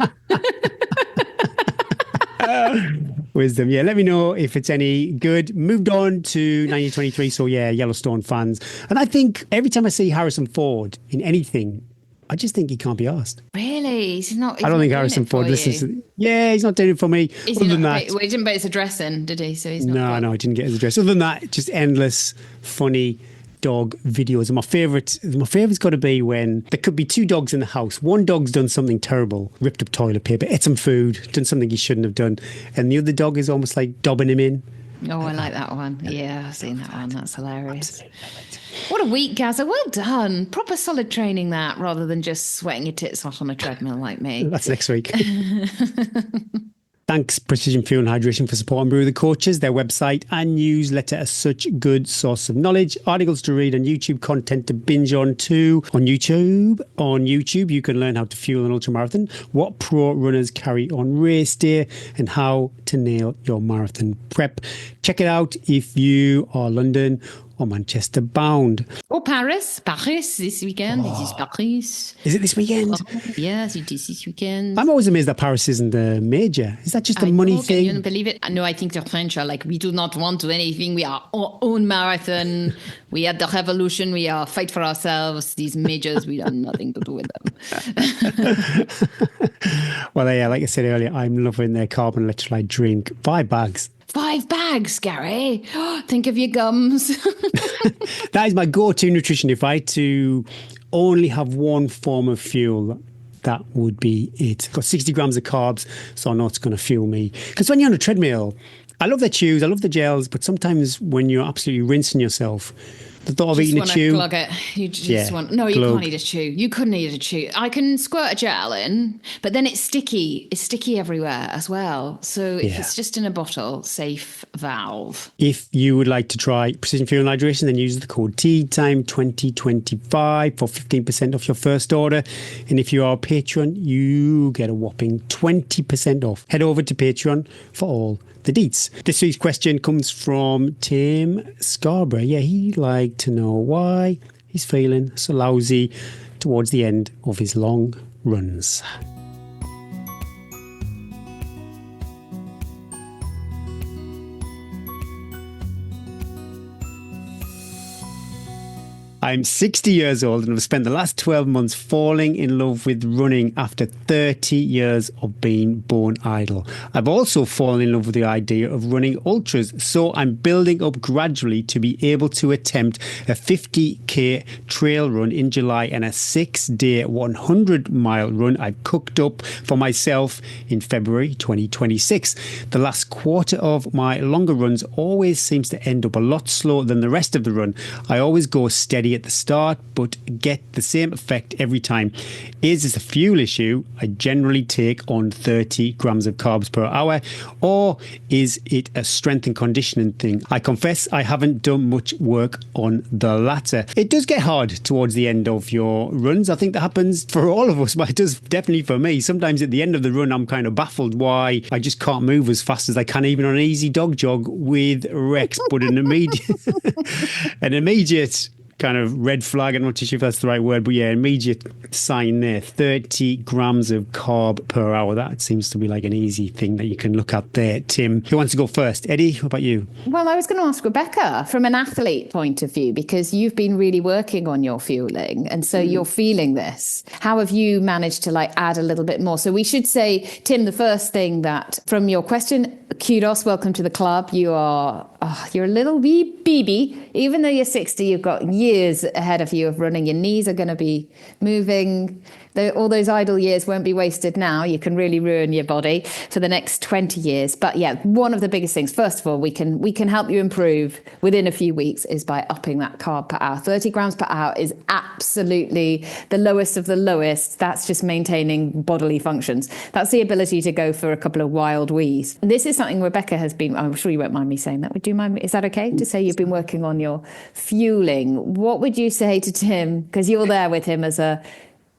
Wisdom, yeah. Let me know if it's any good. Moved on to 1923, so yeah, Yellowstone fans. And I think every time I see Harrison Ford in anything, I just think he can't be asked. Really? He's not. I don't think Harrison Ford listens to... Yeah, he's not doing it for me. Other than that... Well, he didn't put his address in, did he? So he's not. No, he didn't get his address. Other than that, just endless, funny dog videos. And my favourite's got to be when there could be 2 dogs in the house. One dog's done something terrible, ripped up toilet paper, ate some food, done something he shouldn't have done. And the other dog is almost like dobbing him in. Oh, I like that one. Yeah, I've seen that one. That's hilarious. What a week, Gazza. Well done. Proper solid training that, rather than just sweating your tits off on a treadmill like me. That's next week. Thanks, Precision Fuel and Hydration, for supporting Brew the Coaches. Their website and newsletter are such a good source of knowledge, articles to read, and YouTube content to binge on too. On YouTube, you can learn how to fuel an ultramarathon, what pro runners carry on race day, and how to nail your marathon prep. Check it out if you are London or Manchester bound. Or Paris this weekend. This is Paris. Is it this weekend? Yes, it is this weekend. I'm always amazed that Paris isn't a major. Is that just a money thing? Can you believe it? No, I think the French are like, we do not want to do anything. We are our own marathon. We had the revolution. We are fight for ourselves. These majors, we have nothing to do with them. Well, yeah, like I said earlier, I'm loving their carbon electrolyte drink. 5 bags. 5 bags, Gary. Think of your gums. That is my go-to nutrition. If I had to only have one form of fuel, that would be it. Got 60 grams of carbs, so I know it's going to fuel me. Because when you're on a treadmill, I love the chews, I love the gels, but sometimes when you're absolutely rinsing yourself, the thought of eating a chew. Glug it. You just want. No, you can't eat a chew. You couldn't eat a chew. I can squirt a gel in, but then it's sticky. It's sticky everywhere as well. So if it's just in a bottle, safe valve. If you would like to try Precision Fuel and Hydration, then use the code TEATIME2025 for 15% off your first order. And if you are a Patreon, you get a whopping 20% off. Head over to Patreon for all the deets. This week's question comes from Tim Scarborough. Yeah, he'd like to know why he's feeling so lousy towards the end of his long runs. I'm 60 years old and have spent the last 12 months falling in love with running after 30 years of being bone idle. I've also fallen in love with the idea of running ultras, so I'm building up gradually to be able to attempt a 50k trail run in July and a 6-day 100-mile run I've cooked up for myself in February 2026. The last quarter of my longer runs always seems to end up a lot slower than the rest of the run. I always go steady at the start but get the same effect every time. Is this a fuel issue? I generally take on 30 grams of carbs per hour, or is it a strength and conditioning thing? I confess I haven't done much work on the latter. It does get hard towards the end of your runs. I think that happens for all of us, but it does definitely for me. Sometimes at the end of the run I'm kind of baffled why I just can't move as fast as I can even on an easy dog jog with Rex, but an immediate kind of red flag, I'm not too sure if that's the right word, but yeah, immediate sign there, 30 grams of carb per hour. That seems to be like an easy thing that you can look at there. Tim, who wants to go first? Eddie, what about you? Well, I was going to ask Rebecca from an athlete point of view, because you've been really working on your fueling and so you're feeling this. How have you managed to add a little bit more? So we should say, Tim, the first thing that from your question, kudos, welcome to the club. You're a little wee baby. Even though you're 60, you've got years ahead of you of running. Your knees are going to be moving. All those idle years won't be wasted now. You can really ruin your body for the next 20 years. But yeah, one of the biggest things, first of all, we can help you improve within a few weeks is by upping that carb per hour. 30 grams per hour is absolutely the lowest of the lowest. That's just maintaining bodily functions. That's the ability to go for a couple of wild wees. And this is something Rebecca has been, I'm sure you won't mind me saying that. Would you mind me? Is that okay to say you've been working on your fueling? What would you say to Tim? Because you're there with him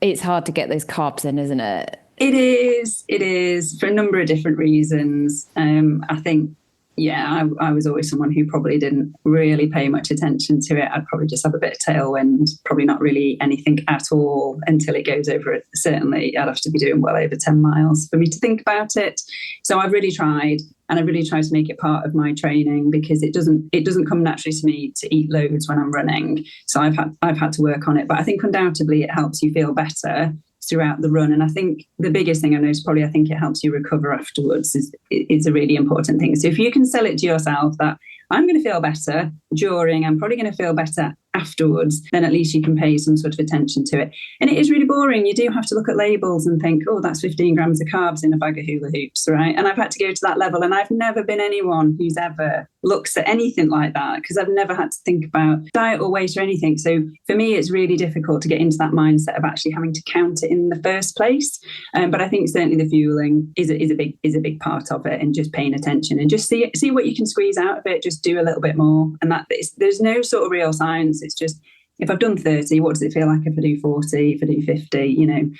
it's hard to get those carbs in, isn't it? It is for a number of different reasons. I think, I was always someone who probably didn't really pay much attention to it. I'd probably just have a bit of tailwind, probably not really anything at all until it goes over it. Certainly, I'd have to be doing well over 10 miles for me to think about it. So I've really tried. And I really try to make it part of my training because it doesn't come naturally to me to eat loads when I'm running. So I've had to work on it. But I think undoubtedly it helps you feel better throughout the run. And I think the biggest thing I noticed, probably I think it helps you recover afterwards is a really important thing. So if you can sell it to yourself that I'm going to feel better during, I'm probably going to feel better afterwards, then at least you can pay some sort of attention to it. And it is really boring. You do have to look at labels and think, oh, that's 15 grams of carbs in a bag of hula hoops, right? And I've had to go to that level. And I've never been anyone who's ever looks at anything like that because I've never had to think about diet or weight or anything. So for me, it's really difficult to get into that mindset of actually having to count it in the first place. But I think certainly the fueling is a big part of it, and just paying attention and just see what you can squeeze out of it. Just do a little bit more. And there's no sort of real science. It's just, if I've done 30, what does it feel like if I do 40, if I do 50,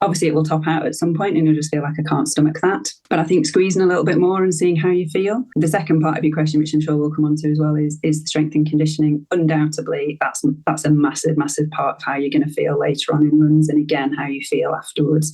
obviously it will top out at some point and you'll just feel like I can't stomach that. But I think squeezing a little bit more and seeing how you feel. The second part of your question, which I'm sure we'll come on to as well, is the strength and conditioning. Undoubtedly, that's a massive, massive part of how you're going to feel later on in runs, and again, how you feel afterwards.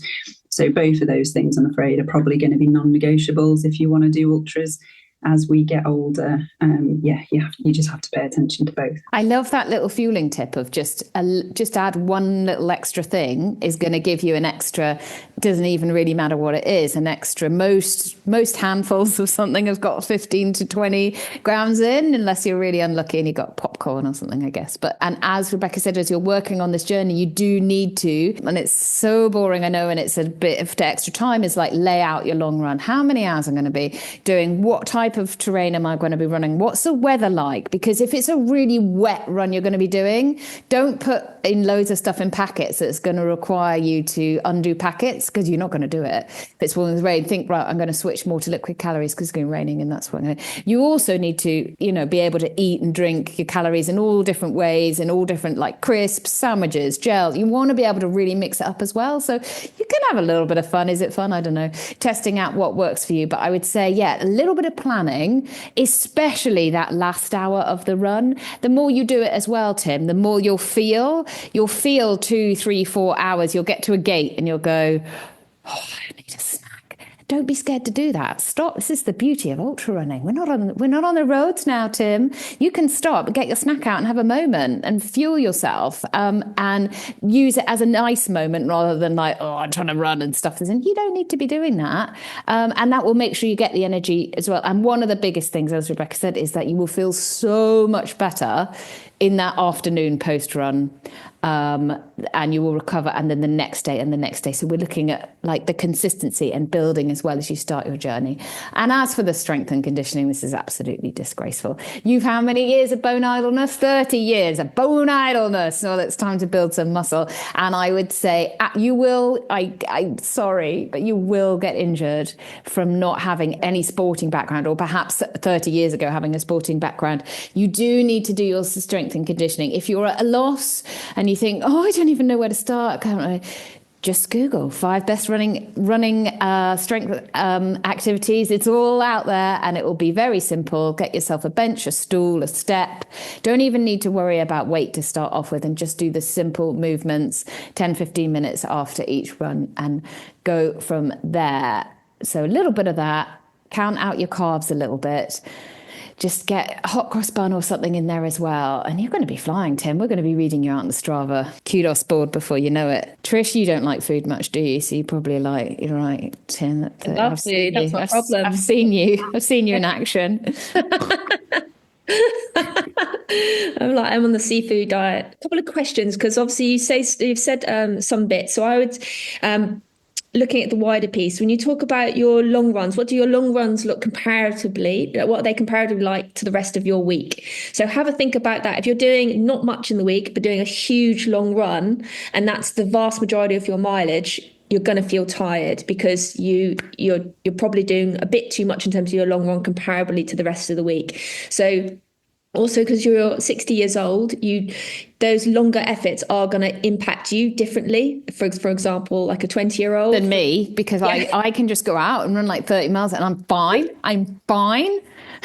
So both of those things, I'm afraid, are probably going to be non-negotiables if you want to do ultras. As we get older, you just have to pay attention to both. I love that little fueling tip of just add one little extra thing is going to give you an extra. Doesn't even really matter what it is. An extra. Most handfuls of something have got 15 to 20 grams in, unless you're really unlucky and you got popcorn or something, I guess. And as Rebecca said, as you're working on this journey, you do need to, and it's so boring, I know, and it's a bit of extra time, is lay out your long run. How many hours I'm going to be doing? What type of terrain am I going to be running? What's the weather like? Because if it's a really wet run you're going to be doing, don't put in loads of stuff in packets that's going to require you to undo packets, because you're not going to do it. If it's falling with rain, think, right, I'm going to switch more to liquid calories because it's going to be raining, and that's what I'm going to. You also need to, be able to eat and drink your calories in all different ways, in all different crisps, sandwiches, gels. You want to be able to really mix it up as well. So you can have a little bit of fun. Is it fun? I don't know. Testing out what works for you. But I would say, a little bit of planning planning, especially that last hour of the run, the more you do it as well, Tim, the more you'll feel 2, 3, 4 hours. You'll get to a gate and you'll go, oh, I need a snack. Don't be scared to do that. Stop. This is the beauty of ultra running. We're not on the roads now, Tim. You can stop, get your snack out and have a moment and fuel yourself, and use it as a nice moment rather than like, oh, I'm trying to run and stuff. And you don't need to be doing that. And that will make sure you get the energy as well. And one of the biggest things, as Rebecca said, is that you will feel so much better in that afternoon post-run, and you will recover, and then the next day and the next day. So we're looking at like the consistency and building as well as you start your journey. And as for the strength and conditioning, this is absolutely disgraceful. You've how many years of bone idleness? 30 years of bone idleness. Well, it's time to build some muscle. And I would say you will, I'm sorry, but you will get injured from not having any sporting background, or perhaps 30 years ago having a sporting background. You do need to do your strength and conditioning. If you're at a loss and you think, oh, I don't even know where to start, just Google 5 best running strength activities. It's all out there, and it will be very simple. Get yourself a bench, a stool, a step. Don't even need to worry about weight to start off with, and just do the simple movements 10, 15 minutes after each run and go from there. So a little bit of that. Count out your carbs a little bit. Just get a hot cross bun or something in there as well. And you're going to be flying, Tim. We're going to be reading you out on the Strava kudos board before you know it. Trish, you don't like food much, do you? So you probably like, you're right, Tim. I love food. That's my problem. I've seen you. I've seen you in action. I'm on the seafood diet. A couple of questions, because obviously you've said some bits. So I would... looking at the wider piece, when you talk about your long runs, what do your long runs look comparatively? What are they comparatively like to the rest of your week? So have a think about that. If you're doing not much in the week, but doing a huge long run, and that's the vast majority of your mileage, you're going to feel tired because you're probably doing a bit too much in terms of your long run comparably to the rest of the week. So also, because you're 60 years old, those longer efforts are going to impact you differently. For example, like a 20-year-old. Than me, because yeah. I can just go out and run like 30 miles and I'm fine.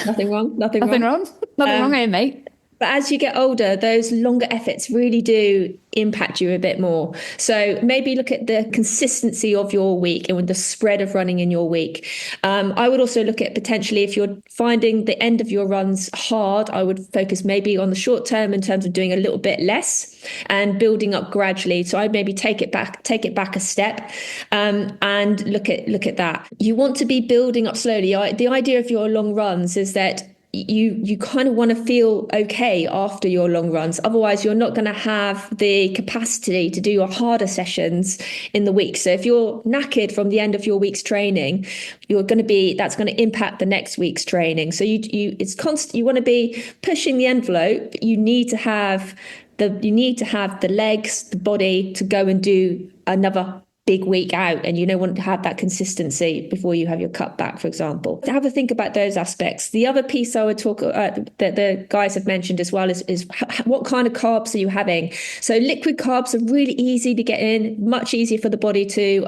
Nothing wrong. Nothing wrong here, mate. But as you get older, those longer efforts really do impact you a bit more. So maybe look at the consistency of your week and with the spread of running in your week. I would also look at potentially, if you're finding the end of your runs hard, I would focus maybe on the short term in terms of doing a little bit less and building up gradually. So I'd maybe take it back a step, and look at that. You want to be building up slowly. The idea of your long runs is that you kind of want to feel okay after your long runs. Otherwise, you're not going to have the capacity to do your harder sessions in the week. So if you're knackered from the end of your week's training, that's going to impact the next week's training. So it's constant. You want to be pushing the envelope. You need to have the legs, the body to go and do another big week out, and you don't want to have that consistency before you have your cut back, for example. Have a think about those aspects. The other piece I would talk that the guys have mentioned as well is what kind of carbs are you having? So liquid carbs are really easy to get in, much easier for the body to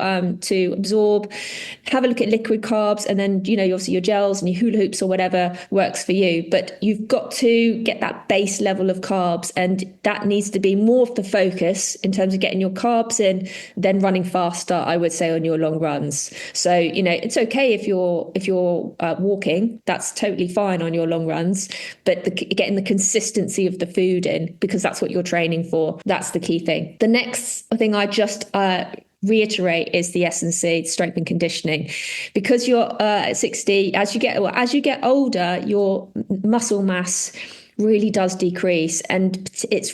absorb. Have a look at liquid carbs, and then obviously your gels and your hula hoops or whatever works for you. But you've got to get that base level of carbs, and that needs to be more of the focus in terms of getting your carbs in than running faster, I would say, on your long runs. So it's okay if you're walking, that's totally fine on your long runs, but getting the consistency of the food in, because that's what you're training for, that's the key thing. The next thing I just reiterate is the S&C, strength and conditioning, because you're at 60. As you get older, your muscle mass really does decrease, and it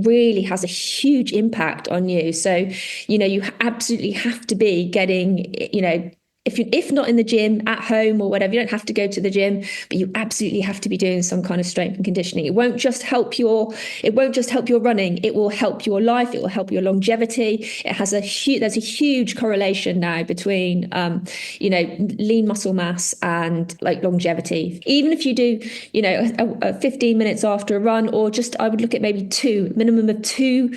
really has a huge impact on you. So you absolutely have to be getting if not in the gym, at home or whatever. You don't have to go to the gym, but you absolutely have to be doing some kind of strength and conditioning. It won't just help your running. It will help your life. It will help your longevity. There's a huge correlation now between, lean muscle mass and like longevity. Even if you do, 15 minutes after a run, or just, I would look at maybe minimum of two,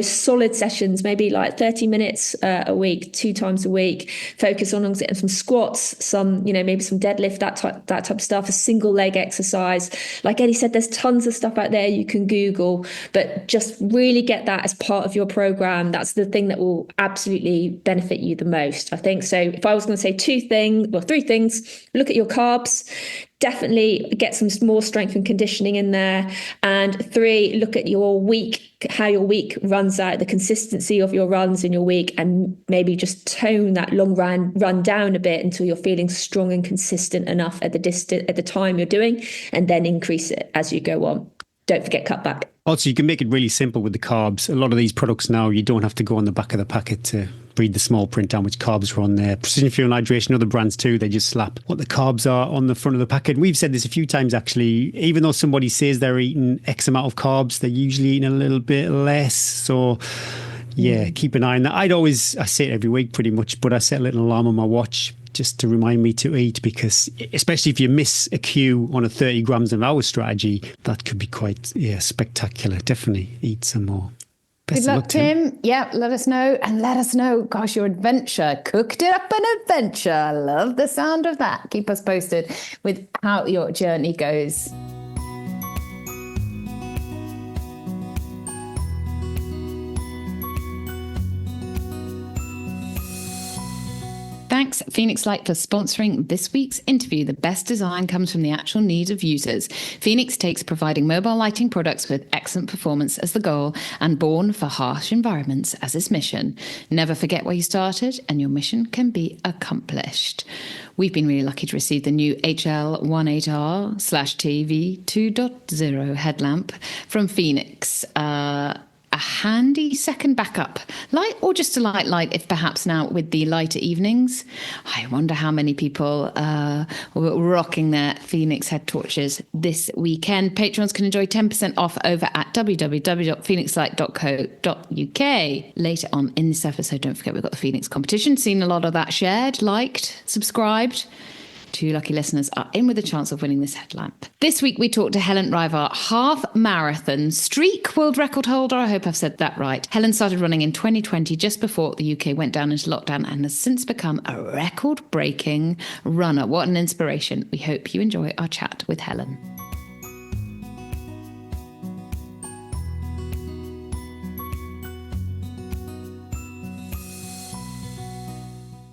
solid sessions, maybe like 30 minutes a week, 2 times a week, focus on it in some squats, some, maybe some deadlift, that type of stuff, a single leg exercise. Like Eddie said, there's tons of stuff out there you can Google, but just really get that as part of your program. That's the thing that will absolutely benefit you the most, I think. So if I was going to say three things, look at your carbs. Definitely get some more strength and conditioning in there. And 3, look at your week, how your week runs out, the consistency of your runs in your week, and maybe just tone that long run down a bit until you're feeling strong and consistent enough at the time you're doing, and then increase it as you go on. Don't forget cut back. Also, you can make it really simple with the carbs. A lot of these products now, you don't have to go on the back of the packet to read the small print down which carbs are on there. Precision Fuel and Hydration, other brands too, they just slap what the carbs are on the front of the packet. We've said this a few times actually, even though somebody says they're eating X amount of carbs, they're usually eating a little bit less. So yeah, keep an eye on that. I say it every week pretty much, but I set a little alarm on my watch just to remind me to eat, because especially if you miss a cue on a 30 grams an hour strategy, that could be quite spectacular. Definitely eat some more. Good luck, Tim. Yeah, let us know. And let us know, gosh, your adventure. Cooked it up an adventure. I love the sound of that. Keep us posted with how your journey goes. Thanks, Phoenix Light, for sponsoring this week's interview. The best design comes from the actual needs of users. Phoenix takes providing mobile lighting products with excellent performance as the goal, and born for harsh environments as its mission. Never forget where you started, and your mission can be accomplished. We've been really lucky to receive the new HL18R/TV 2.0 headlamp from Phoenix. A handy second backup light, or just a light if perhaps now with the lighter evenings. I wonder how many people were rocking their Phoenix head torches this weekend. Patrons can enjoy 10% off over at www.phoenixlight.co.uk. Later on in this episode, don't forget we've got the Phoenix competition. Seen a lot of that shared, liked, subscribed. 2 lucky listeners are in with a chance of winning this headlamp. This week we talked to Helen Ryvar, half marathon streak world record holder. I hope I've said that right. Helen started running in 2020, just before the UK went down into lockdown, and has since become a record-breaking runner. What an inspiration. We hope you enjoy our chat with Helen.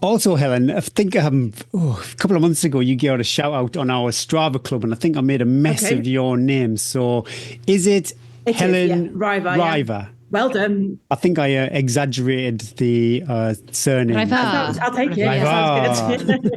Also, Helen, I think a couple of months ago, you gave out a shout out on our Strava club, and I think I made a mess of your name. So is it Helen Ryvar? Ryvar? Well done. I think I exaggerated the surname. I'll take it. Yeah, sounds good.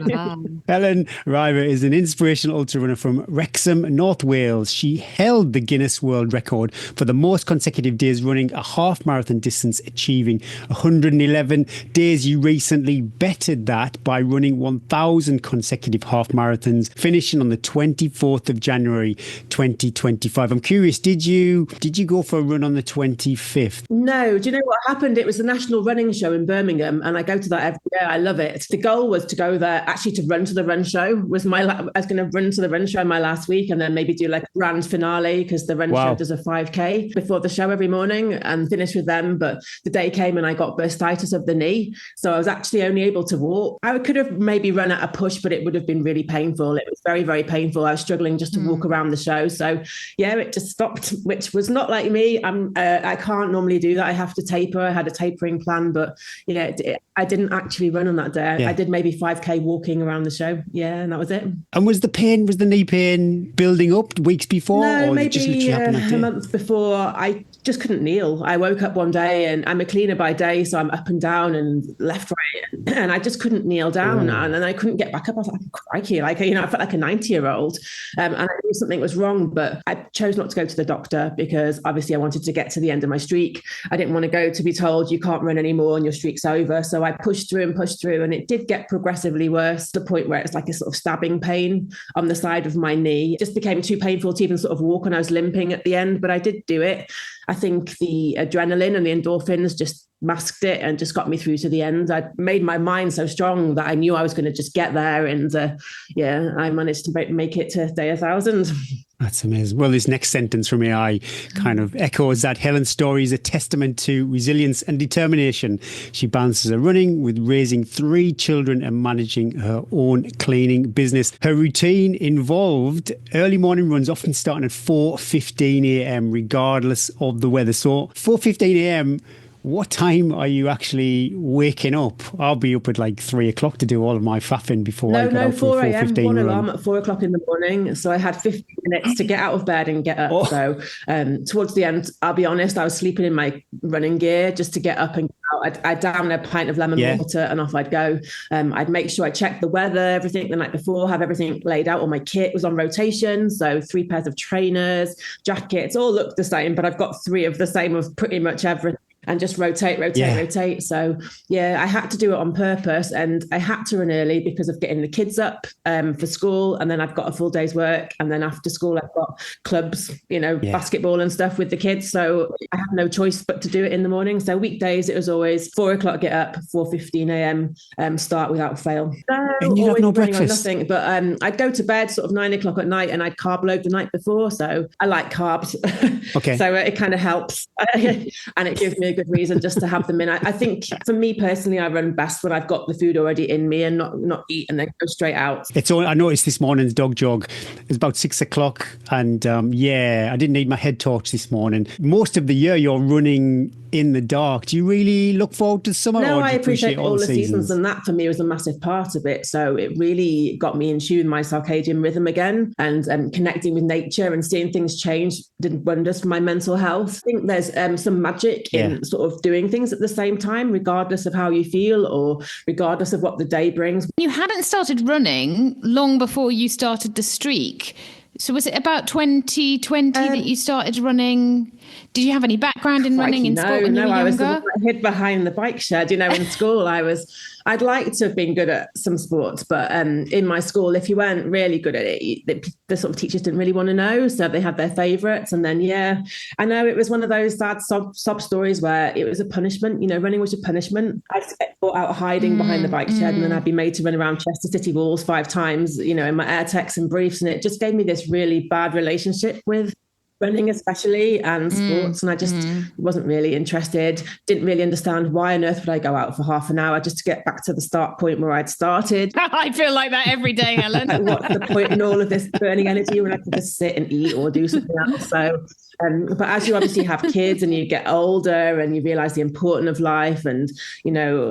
Helen Ryvar is an inspirational ultra runner from Wrexham, North Wales. She held the Guinness World Record for the most consecutive days running a half marathon distance, achieving 111 days. You recently bettered that by running 1,000 consecutive half marathons, finishing on the 24th of January 2025. I'm curious, did you go for a run on the 25th? No, do you know what happened? It was the National Running Show in Birmingham, and I go to that every year. I love it. The goal was to go there, actually to run to the run show. I was going to run to the run show my last week, and then maybe do like a grand finale, because the run show does a 5K before the show every morning, and finish with them. But the day came and I got bursitis of the knee, so I was actually only able to walk. I could have maybe run at a push, but it would have been really painful. It was very, very painful. I was struggling just to walk around the show. So yeah, it just stopped, which was not like me. I can't normally do that. I have to taper. I had a tapering plan, but I didn't actually run on that day. I did maybe 5K walking around the show. Yeah, and that was it. And was the knee pain building up weeks before? No, or maybe just a month before. I just couldn't kneel. I woke up one day, and I'm a cleaner by day, so I'm up and down and left, right, and I just couldn't kneel down, and I couldn't get back up. I was like, crikey, I felt like a 90-year-old, and I knew something was wrong, but I chose not to go to the doctor, because obviously I wanted to get to the end of my streak. I didn't want to go to be told you can't run anymore and your streak's over. So I pushed through, and it did get progressively worse, to the point where it's like a sort of stabbing pain on the side of my knee. It just became too painful to even sort of walk, and I was limping at the end, but I did do it. I think the adrenaline and the endorphins just masked it and just got me through to the end. I made my mind so strong that I knew I was going to just get there. And I managed to make it to day 1,000. That's amazing. Well, this next sentence from AI kind of echoes that. Helen's story is a testament to resilience and determination. She balances her running with raising 3 children and managing her own cleaning business. Her routine involved early morning runs, often starting at 4:15 a.m. regardless of the weather. So 4:15 a.m., what time are you actually waking up? I'll be up at like 3 o'clock to do all of my faffing before I get out for 4 a a.m. 4:15 One run. alarm at 4 o'clock in the morning. So I had 15 minutes to get out of bed and get up. Oh. So towards the end, I'll be honest, I was sleeping in my running gear just to get up and get out. I'd down a pint of lemon water and off I'd go. I'd make sure I checked the weather, everything the night before, have everything laid out. All my kit was on rotation. So 3 pairs of trainers, jackets, all look the same, but I've got 3 of the same of pretty much everything. And just rotate. So yeah, I had to do it on purpose, and I had to run early because of getting the kids up for school, and then I've got a full day's work, and then after school I've got clubs, basketball and stuff with the kids. So I had no choice but to do it in the morning. So weekdays it was always 4 o'clock get up, 4:15 a.m. Start without fail. And you'd have no breakfast? Nothing, but I'd go to bed sort of 9 o'clock at night, and I'd carb load the night before. So I like carbs. Okay. So it kind of helps, and it gives me a good reason just to have them in. I think for me personally, I run best when I've got the food already in me and not eat and then go straight out. I noticed this morning's dog jog. It was about 6 o'clock, and I didn't need my head torch this morning. Most of the year you're running in the dark. Do you really look forward to summer? No, or do I you appreciate all the seasons, seasons? and that for me was a massive part of it. So it really got me in tune with my circadian rhythm again, and connecting with nature and seeing things change did wonders for my mental health. I think there's some magic in sort of doing things at the same time, regardless of how you feel or regardless of what the day brings. You hadn't started running long before you started the streak. So was it about 2020 that you started running? Did you have any background in running in sport when you were I was younger? hid behind the bike shed. In school, I'd like to have been good at some sports, but in my school, if you weren't really good at it, the sort of teachers didn't really want to know, so they had their favourites. And then, I know it was one of those sad sob stories where it was a punishment. Running was a punishment. I'd get caught out hiding behind the bike shed, and then I'd be made to run around Chester City walls 5 times, in my AirTechs and briefs, and it just gave me this really bad relationship with running especially and sports, and I just wasn't really interested, didn't really understand why on earth would I go out for half an hour just to get back to the start point where I'd started. I feel like that every day, Helen. What's the point in all of this burning energy when I can just sit and eat or do something else? So but as you obviously have kids and you get older and you realize the importance of life, and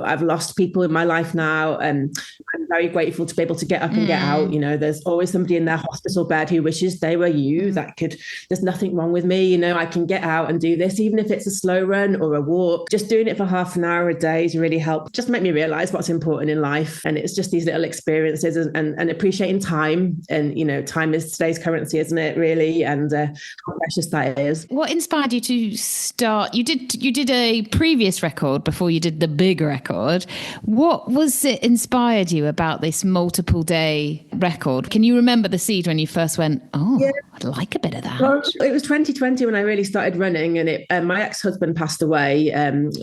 I've lost people in my life now, and I'm very grateful to be able to get up and get out. There's always somebody in their hospital bed who wishes they were you. There's nothing wrong with me. I can get out and do this, even if it's a slow run or a walk. Just doing it for half an hour a day has really helped just make me realize what's important in life. And it's just these little experiences and appreciating time. And time is today's currency, isn't it, really? And how precious that is. What inspired you to start? You did a previous record before you did the big record. What was it inspired you about this multiple day record? Can you remember the seed when you first went, I'd like a bit of that? Well, it was 2020 when I really started running, and my ex-husband passed away, and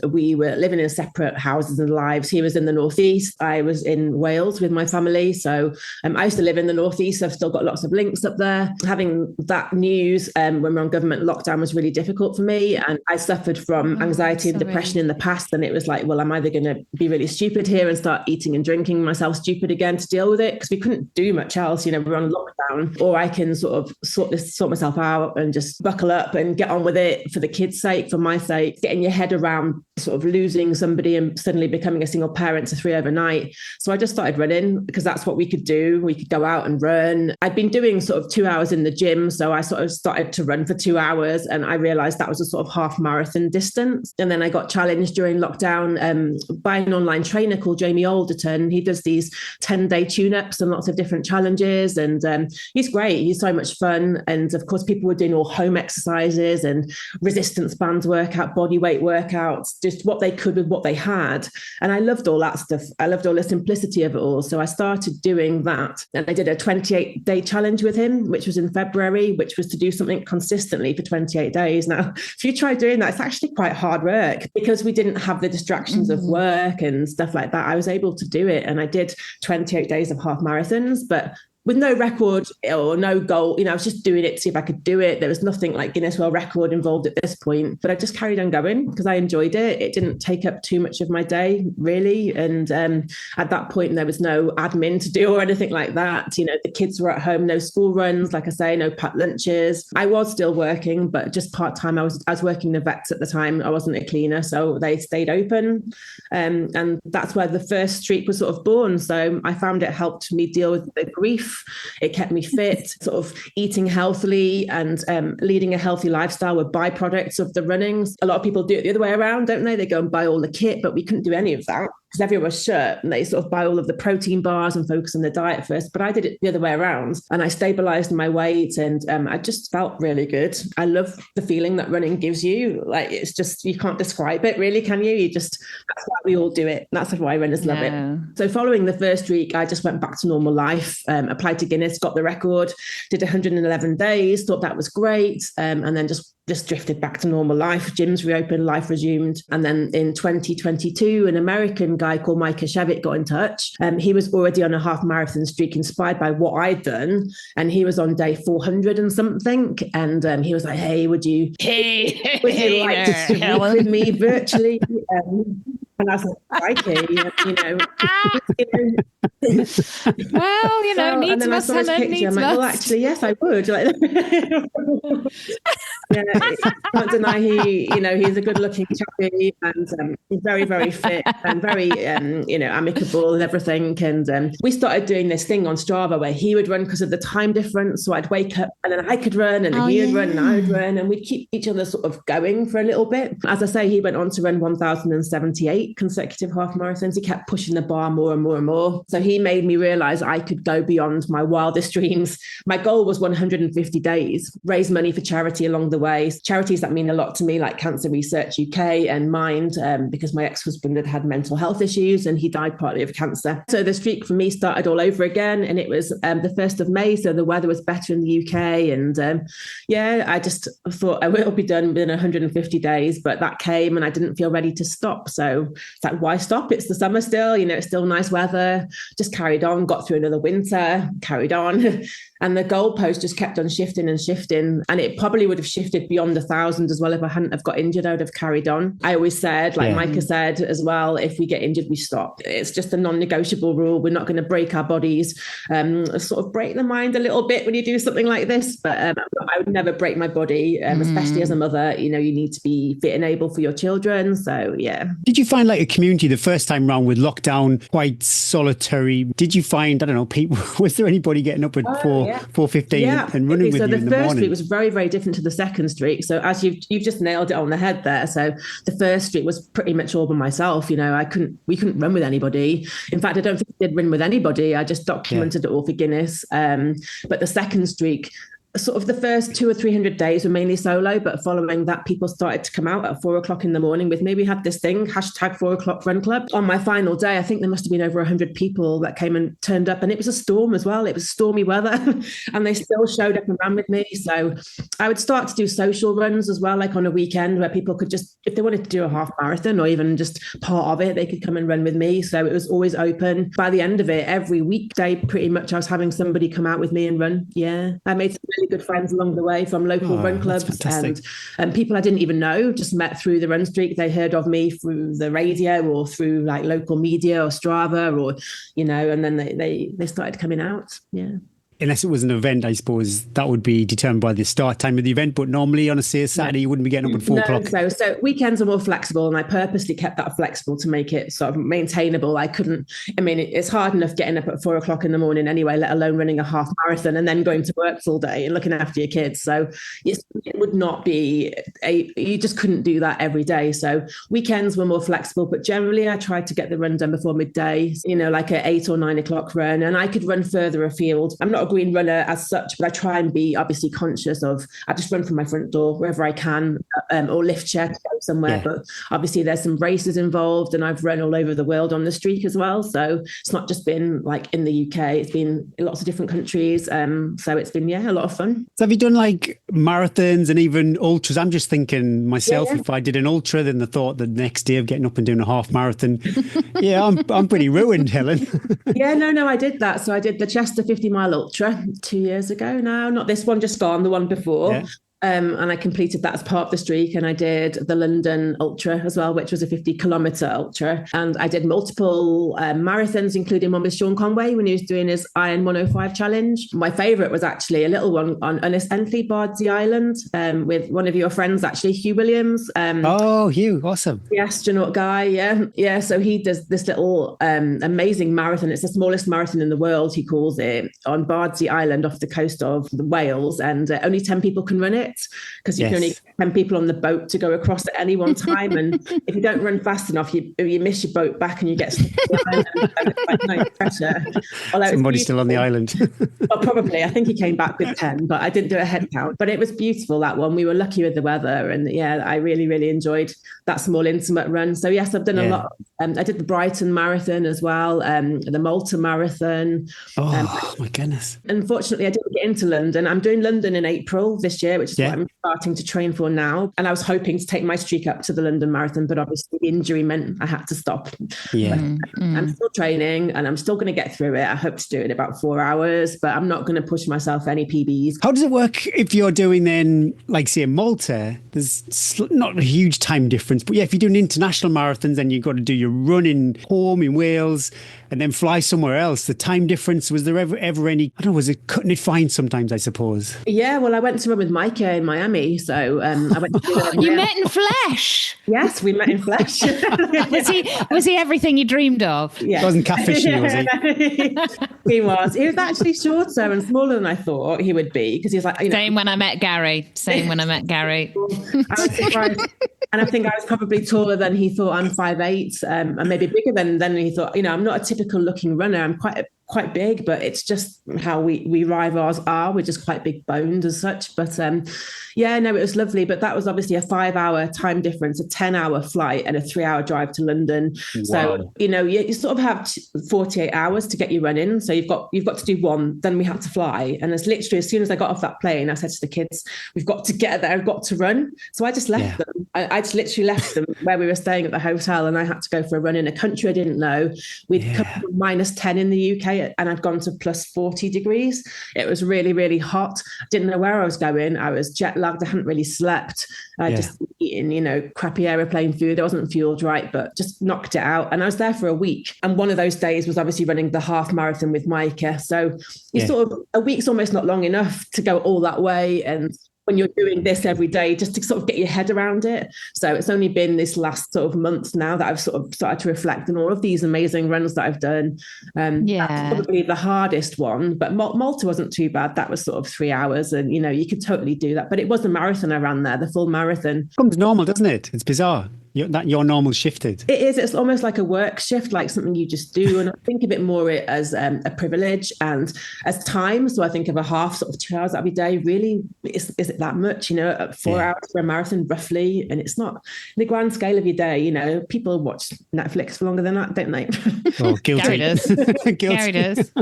we were living in separate houses and lives. He was in the northeast. I was in Wales with my family. So I used to live in the northeast. So I've still got lots of links up there. Having that news when we're on government lockdown was really difficult for me, and I suffered from anxiety and depression in the past, and it was like, well, I'm either going to be really stupid here and start eating and drinking myself stupid again to deal with it, because we couldn't do much else, we're on lockdown, or I can sort of sort myself out and just buckle up and get on with it for the kids' sake, for my sake. Getting your head around sort of losing somebody and suddenly becoming a single parent to 3 overnight. So I just started running because that's what we could do. We could go out and run. I'd been doing sort of 2 hours in the gym, so I sort of started to run for 2 hours, and I realized that was a sort of half marathon distance. And then I got challenged during lockdown by an online trainer called Jamie Alderton. He does these 10-day tune-ups and lots of different challenges, and he's great. He's so much fun. And of course, people were doing all home exercises and resistance bands workout, body weight workouts, just what they could with what they had. And I loved all that stuff. I loved all the simplicity of it all. So I started doing that, and I did a 28-day challenge with him, which was in February, which was to do something consistently for 28 days. Now, if you try doing that, it's actually quite hard work because we didn't have the distractions of work and stuff like that. I was able to do it, and I did 28 days of half marathons, but with no record or no goal. I was just doing it to see if I could do it. There was nothing like Guinness World Record involved at this point, but I just carried on going because I enjoyed it. It didn't take up too much of my day, really. And at that point, there was no admin to do or anything like that. The kids were at home, no school runs, like I say, no packed lunches. I was still working, but just part-time. I was working the vets at the time. I wasn't a cleaner, so they stayed open. And that's where the first streak was sort of born. So I found it helped me deal with the grief. It kept me fit, sort of eating healthily and leading a healthy lifestyle were byproducts of the runnings. A lot of people do it the other way around, don't they? They go and buy all the kit, but we couldn't do any of that because everyone was shut and they sort of buy all of the protein bars and focus on the diet first. But I did it the other way around and I stabilized my weight and I just felt really good. I love the feeling that running gives you. Like, it's just, you can't describe it really, can you? That's why we all do it. That's why runners love it. So following the first week, I just went back to normal life, applied to Guinness, got the record, did 111 days, thought that was great. And then just drifted back to normal life. Gyms reopened, life resumed. And then in 2022, an American guy called Mike Shevik got in touch. He was already on a half marathon streak inspired by what I'd done. And he was on day 400 and something. And he was like, hey, would you like to streak with me virtually? And I was like, crikey, Well, needs must, Helen, needs must. Well, actually, yes, I would. Can't deny he's a good-looking chappy and he's very, very fit and very, amicable and everything. And we started doing this thing on Strava where he would run because of the time difference. So I'd wake up and then I could run and then he would run and I would run and we'd keep each other sort of going for a little bit. As I say, he went on to run 1,078 consecutive half marathons. He kept pushing the bar more and more and more. So he made me realize I could go beyond my wildest dreams. My goal was 150 days, raise money for charity along the way. Charities that mean a lot to me, like Cancer Research UK and Mind, because my ex-husband had mental health issues and he died partly of cancer. So the streak for me started all over again. And it was the 1st of May. So the weather was better in the UK. And I just thought I will be done within 150 days. But that came and I didn't feel ready to stop. So it's like, why stop? It's the summer still, it's still nice weather. Just carried on, got through another winter, carried on. And the goalpost just kept on shifting and shifting. And it probably would have shifted beyond 1,000 as well. If I hadn't have got injured, I would have carried on. I always said, like Micah said as well, if we get injured, we stop. It's just a non-negotiable rule. We're not going to break our bodies, sort of break the mind a little bit when you do something like this. But I would never break my body, especially as a mother. You need to be fit and able for your children. So, yeah. Did you find like a community the first time round with lockdown quite solitary? Did you find, I don't know, people, was there anybody getting up at 4:15 and running with you in the morning? So the first streak was very, very different to the second streak. So as you've just nailed it on the head there. So the first streak was pretty much all by myself. We couldn't run with anybody. In fact, I don't think I did run with anybody. I just documented it all for Guinness. But the second streak, sort of the first 200 or 300 days were mainly solo, but following that, people started to come out at 4:00 in the morning with me. We had this thing, #4:00 Run Club. On my final day, I think there must have been over 100 people that came and turned up, and it was a storm as well. It was stormy weather, and they still showed up and ran with me. So I would start to do social runs as well, like on a weekend where people could just, if they wanted to do a half marathon or even just part of it, they could come and run with me. So it was always open. By the end of it, every weekday, pretty much, I was having somebody come out with me and run. Yeah, I made some really good friends along the way from local run clubs and people I didn't even know, just met through the run streak. They heard of me through the radio or through like local media or Strava or, and then they started coming out. Yeah. Unless it was an event, I suppose that would be determined by the start time of the event. But normally on a Saturday, you wouldn't be getting up at 4:00. So weekends are more flexible, and I purposely kept that flexible to make it sort of maintainable. It's hard enough getting up at 4:00 in the morning anyway, let alone running a half marathon and then going to work all day and looking after your kids. So it would not be you just couldn't do that every day. So weekends were more flexible, but generally I tried to get the run done before midday, like an 8 or 9 o'clock run, and I could run further afield. I'm not a green runner as such, but I try and be obviously conscious of, I just run from my front door wherever I can, or lift check somewhere. Yeah. But obviously there's some races involved, and I've run all over the world on the streak as well. So it's not just been like in the UK, it's been in lots of different countries. So it's been, a lot of fun. So have you done like marathons and even ultras? I'm just thinking myself, Yeah. if I did an ultra, then the thought the next day of getting up and doing a half marathon, I'm pretty ruined, Helen. No, I did that. So I did the Chester 50-mile ultra 2 years ago now. Not this one, just gone, the one before. Yeah. And I completed that as part of the streak. And I did the London Ultra as well, which was a 50-kilometre ultra. And I did multiple marathons, including one with Sean Conway when he was doing his Iron 105 challenge. My favourite was actually a little one on Ynys Enlli, Bardsey Island, with one of your friends, actually, Hugh Williams. Hugh, awesome. The astronaut guy, yeah. So he does this little amazing marathon. It's the smallest marathon in the world, he calls it, on Bardsey Island off the coast of Wales, and only 10 people can run it because you can only get 10 people on the boat to go across at any one time. And if you don't run fast enough, you miss your boat back and you get stuck on the island. It's like no pressure. Somebody's still on the island. Well, probably. I think he came back with 10, but I didn't do a head count. But it was beautiful, that one. We were lucky with the weather. And I really, really enjoyed that small intimate run. So yes, I've done a lot. I did the Brighton Marathon as well, the Malta Marathon. Oh, my goodness. Unfortunately, I didn't get into London. I'm doing London in April this year, which is what I'm starting to train for now. And I was hoping to take my streak up to the London Marathon, but obviously the injury meant I had to stop. Yeah. I'm still training and I'm still going to get through it. I hope to do it in about 4 hours, but I'm not going to push myself any PBs. How does it work if you're doing then, like say Malta, there's not a huge time difference, but if you're doing international marathons, then you've got to do your running home in Wales and then fly somewhere else. The time difference, was there ever any, I don't know, was it cutting it fine sometimes, I suppose? Yeah, well, I went to run with Micah in Miami. So I went to You met in flesh? Yes, we met in flesh. Was he everything you dreamed of? Yeah. He wasn't catfishing, was he? He was. He was actually shorter and smaller than I thought he would be, because he's like, Same when I met Gary. I was surprised. And I think I was probably taller than he thought. I'm 5'8", and maybe bigger than he thought. I'm not a typical looking runner. I'm quite big, but it's just how we Ryvars are. We're just quite big boned as such. But it was lovely. But that was obviously a 5-hour time difference, a 10-hour flight and a 3-hour drive to London. Wow. So, you sort of have 48 hours to get your run in. So you've got to do one, then we had to fly. And it's literally, as soon as I got off that plane, I said to the kids, we've got to get there, I've got to run. So I just left them. I just literally left them where we were staying at the hotel, and I had to go for a run in a country I didn't know. We'd come from -10 in the UK, and I'd gone to plus 40 degrees. It was really, really hot. I didn't know where I was going. I was jet lagged. I hadn't really slept. Just eating, crappy aeroplane food. I wasn't fueled right, but just knocked it out. And I was there for a week. And one of those days was obviously running the half marathon with Micah. So a week's almost not long enough to go all that way. And when you're doing this every day, just to sort of get your head around it. So it's only been this last sort of month now that I've sort of started to reflect on all of these amazing runs that I've done. That's probably the hardest one, but Malta wasn't too bad. That was sort of 3 hours, and you could totally do that. But it was the marathon I ran there, the full marathon. It becomes normal, doesn't it? It's bizarre. Your normal shifted. It is. It's almost like a work shift, like something you just do. And I think of it more as a privilege and as time. So I think of a half, sort of 2 hours every day. Really, is it that much? 4 hours for a marathon, roughly. And it's not in the grand scale of your day. People watch Netflix for longer than that, don't they? Oh, guilty. Gary does. Gary does.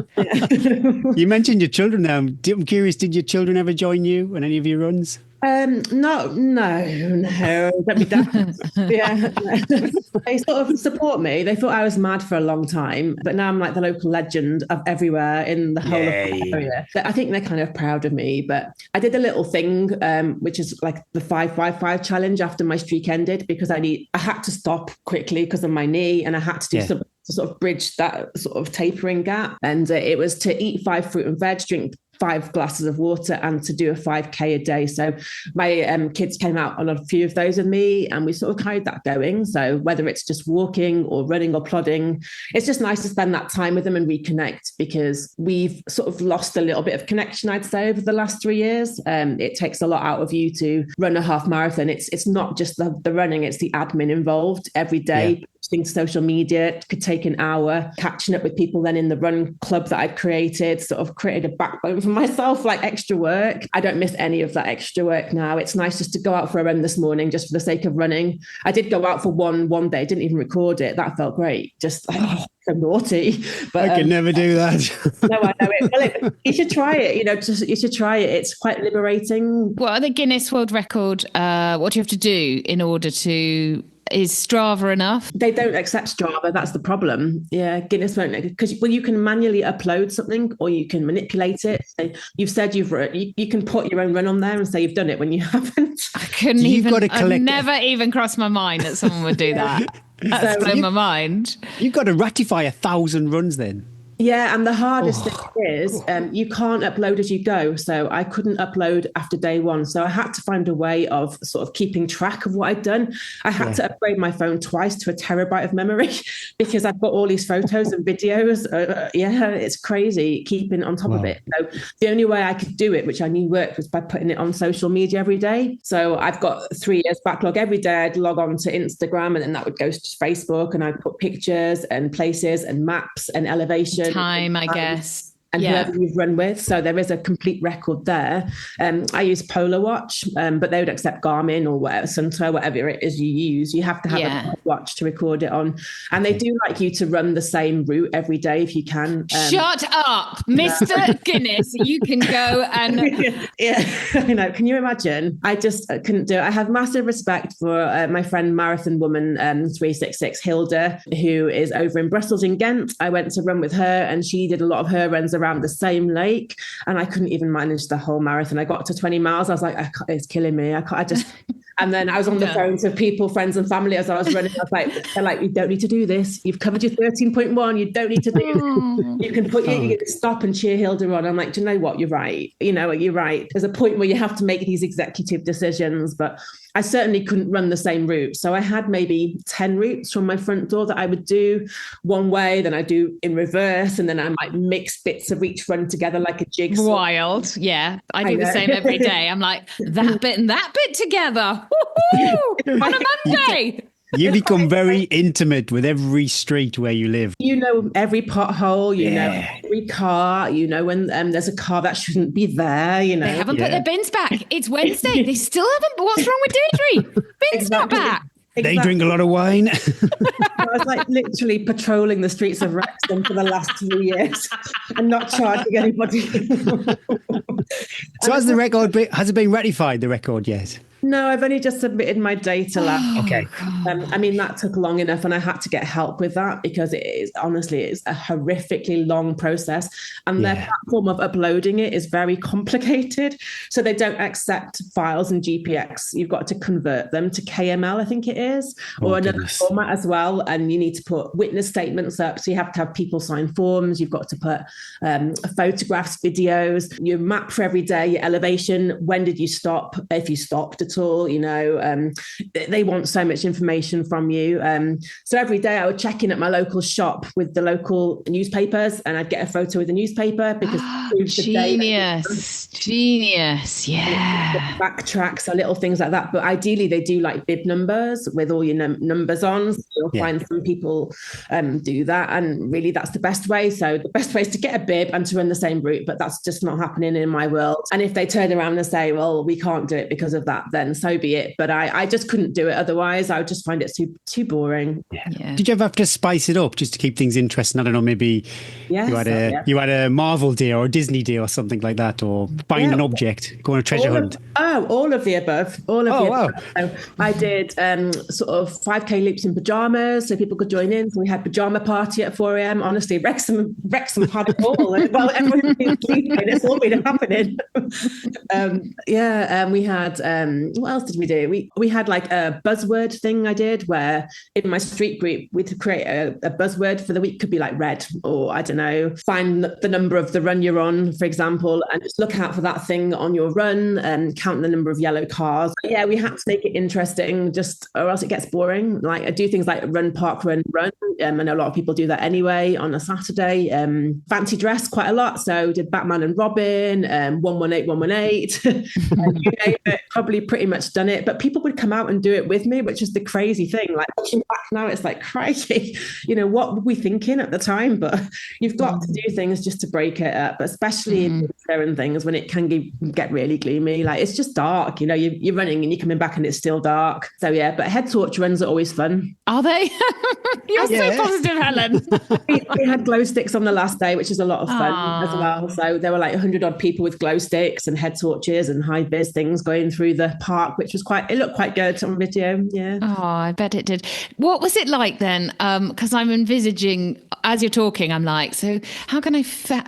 You mentioned your children now. I'm curious, did your children ever join you on any of your runs? No, don't be that. They sort of support me. They thought I was mad for a long time, but now I'm like the local legend of everywhere in the whole of the area. I think they're kind of proud of me, but I did a little thing, which is like the 5-5-5 challenge after my streak ended, because I had to stop quickly because of my knee, and I had to do something to sort of bridge that sort of tapering gap. And it was to eat 5 fruit and veg, drink 5 glasses of water, and to do a 5K a day. So my kids came out on a few of those with me, and we sort of carried that going. So whether it's just walking or running or plodding, it's just nice to spend that time with them and reconnect, because we've sort of lost a little bit of connection, I'd say, over the last 3 years. It takes a lot out of you to run a half marathon. It's not just the running, it's the admin involved every day. posting to social media. It could take an hour, catching up with people then in the run club that I'd created, sort of created a backbone for myself, like extra work. I don't miss any of that extra work now. It's nice just to go out for a run this morning, just for the sake of running. I did go out for one day, didn't even record it. That felt great. Just so naughty. But I could never do that. No, I know it. Well, you should try it. You should try it. It's quite liberating. What are the Guinness World Record? What do you have to do in order to? Is Strava enough? They don't accept Strava. That's the problem. Yeah, Guinness won't, because you can manually upload something or you can manipulate it. So you've said you've run. You can put your own run on there and say you've done it when you haven't. I couldn't never even crossed my mind that someone would do that. That's blown my mind. You've got to ratify 1,000 runs then. Yeah, and the hardest thing is you can't upload as you go. So I couldn't upload after day one. So I had to find a way of sort of keeping track of what I'd done. I had to upgrade my phone twice to a terabyte of memory because I've got all these photos and videos. It's crazy keeping on top of it. So the only way I could do it, which I knew worked, was by putting it on social media every day. So I've got 3 years backlog. Every day I'd log on to Instagram and then that would go to Facebook and I'd put pictures and places and maps and elevation. Time, I guess. And whoever you've run with. So there is a complete record there. I use Polar Watch, but they would accept Garmin or whatever, Sunto, whatever it is you use. You have to have a watch to record it on. And they do like you to run the same route every day if you can. Shut up, Mr. Guinness. You can go and... I know. Can you imagine? I just couldn't do it. I have massive respect for my friend Marathon Woman 366, Hilda, who is over in Brussels in Ghent. I went to run with her and she did a lot of her runs around the same lake and I couldn't even manage the whole marathon. I got to 20 miles. I was like, it's killing me. And then I was on the phone to people, friends and family as I was running. I was like, they're like, you don't need to do this. You've covered your 13.1. You don't need to do this. You can you can stop and cheer Hilda on. I'm like, do you know what? You're right. You're right. There's a point where you have to make these executive decisions, but I certainly couldn't run the same route. So I had maybe 10 routes from my front door that I would do one way, then I do in reverse, and then I might mix bits of each run together like a jigsaw. Wild. Yeah. I do the same every day. I'm like, that bit and that bit together. Woo-hoo! On a Monday. You become very intimate with every street where you live. You know every pothole, you know every car, you know when there's a car that shouldn't be there, you know. They haven't put their bins back. It's Wednesday. They still haven't. What's wrong with Deirdre? Bins not back. They drink a lot of wine. I was like literally patrolling the streets of Wrexham for the last 3 years and not charging anybody. So has it been ratified, the record yet? No, I've only just submitted my data lab. Okay. I mean, that took long enough and I had to get help with that because it's a horrifically long process and their platform of uploading it is very complicated. So they don't accept files in GPX. You've got to convert them to KML, I think it is, or another format as well. And you need to put witness statements up. So you have to have people sign forms. You've got to put photographs, videos, your map for every day, your elevation. When did you stop? If you stopped at all, they want so much information from you. So every day I would check in at my local shop with the local newspapers and I'd get a photo with the newspaper because genius. Yeah. Backtracks, so little things like that. But ideally they do like bib numbers with all your numbers on. So you'll find some people do that. And really that's the best way. So the best way is to get a bib and to run the same route, but that's just not happening in my world. And if they turn around and say, well, we can't do it because of that, then so be it. But I just couldn't do it otherwise. I would just find it too boring. Yeah. Did you ever have to spice it up just to keep things interesting? I don't know, maybe you had a Marvel day or a Disney day or something like that, or find an object, go on a treasure hunt. All of the above. Wow. So I did sort of 5K loops in pajamas so people could join in. So we had pajama party at 4 a.m. Honestly, Wrexham had it all. Well, everyone's been sleeping. It's all been happening. We had what else did we do? We had like a buzzword thing I did where in my street group we'd create a buzzword for the week. Could be like red, or I don't know, find the number of the run you're on, for example, and just look out for that thing on your run and count the number of yellow cars. But yeah, we had to make it interesting, or else it gets boring. Like I do things like run, park, run. I know a lot of people do that anyway on a Saturday. Fancy dress quite a lot, so did Batman and Robin, 118, 118. You name it, probably pretty pretty much done it. But people would come out and do it with me, which is the crazy thing. Like looking back now, it's like, crikey, what were we thinking at the time? But you've got to do things just to break it up, especially in certain things when it can get really gloomy. Like it's just dark, you're running and you're coming back and it's still dark. So yeah, but head torch runs are always fun. Are they? You're so positive, Helen. We had glow sticks on the last day, which is a lot of fun as well. So there were like 100 odd people with glow sticks and head torches and high vis things going through the park, which was it looked quite good on video. Yeah. Oh, I bet it did. What was it like then? Because I'm envisaging, as you're talking, I'm like, so how can I fit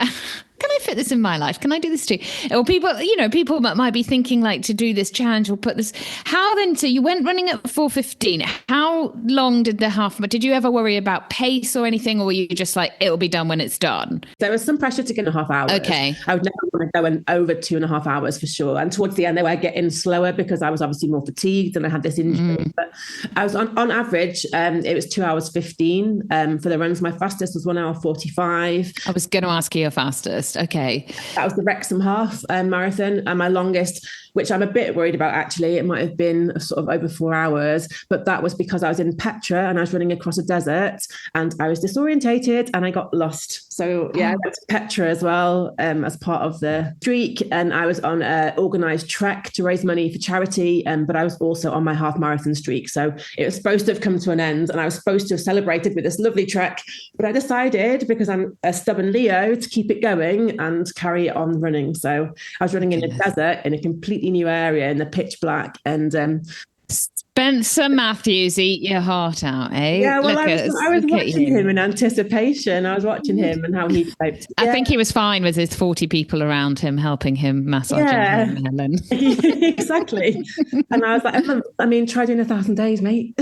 this in my life? Can I do this too? Or people might be thinking like to do this challenge or put this. How then? So you went running at 4:15. How long did the half? Did you ever worry about pace or anything, or were you just like it'll be done when it's done? There was some pressure to get 2.5 hours. Okay. I would never want to go over 2.5 hours for sure. And towards the end, they were getting slower because I was obviously more fatigued and I had this injury. But I was on average, it was 2 hours 15 for the runs. My fastest was 1 hour 45. I was going to ask you your fastest. Okay. That was the Wrexham half marathon, and my longest, which I'm a bit worried about actually, it might have been sort of over 4 hours, but that was because I was in Petra and I was running across a desert and I was disorientated and I got lost. So yeah, I went to Petra as well as part of the streak, and I was on an organised trek to raise money for charity, but I was also on my half marathon streak. So it was supposed to have come to an end and I was supposed to have celebrated with this lovely trek, but I decided, because I'm a stubborn Leo, to keep it going and carry on running. So I was running in a desert in a completely new area in the pitch black, and Spencer Matthews, eat your heart out, eh? Yeah, well, I was watching him in anticipation. I was watching him and how he coped. I think he was fine with his 40 people around him helping him massage Helen. Exactly. And I was like, try doing 1,000 days, mate.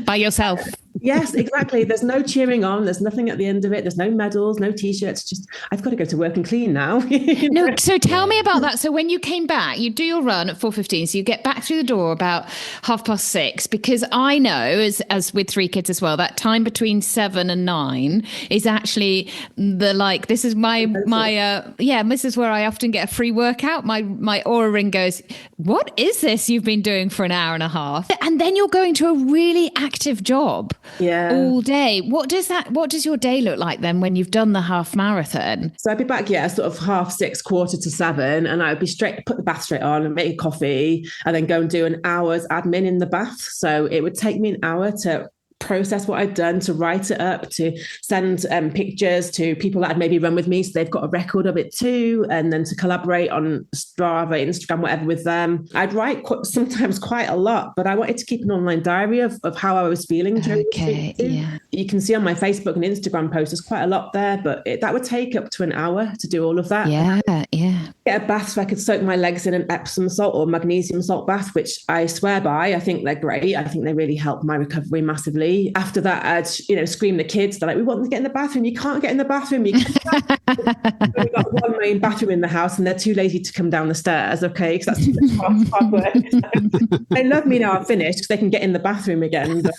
By yourself. Yes, exactly. There's no cheering on. There's nothing at the end of it. There's no medals, no T-shirts. Just, I've got to go to work and clean now. No, so tell me about that. So when you came back, you do your run at 4:15. So you get back through the door about 6:30, because I know, as with 3 kids as well, that time between 7 and 9 is actually this is this is where I often get a free workout. My aura ring goes, what is this you've been doing for an hour and a half? And then you're going to a really active job. Yeah. All day. What does your day look like then when you've done the half marathon? So I'd be back, sort of 6:30, 6:45, and I would be put the bath straight on and make a coffee and then go and do an hour's admin in the bath. So it would take me an hour to process what I'd done, to write it up, to send pictures to people that had maybe run with me so they've got a record of it too, and then to collaborate on Strava, Instagram, whatever with them. I'd write sometimes quite a lot, but I wanted to keep an online diary of how I was feeling during the week. Yeah. You can see on my Facebook and Instagram posts there's quite a lot there, but that would take up to an hour to do all of that. Yeah. Get a bath so I could soak my legs in an Epsom salt or magnesium salt bath, which I swear by. I think they're great. I think they really help my recovery massively. After that, I'd scream the kids. They're like, we want to get in the bathroom. You can't get in the bathroom. We've got one main bathroom in the house and they're too lazy to come down the stairs. Okay, because that's too much hard work. So they love me now. I've finished because they can get in the bathroom again. But,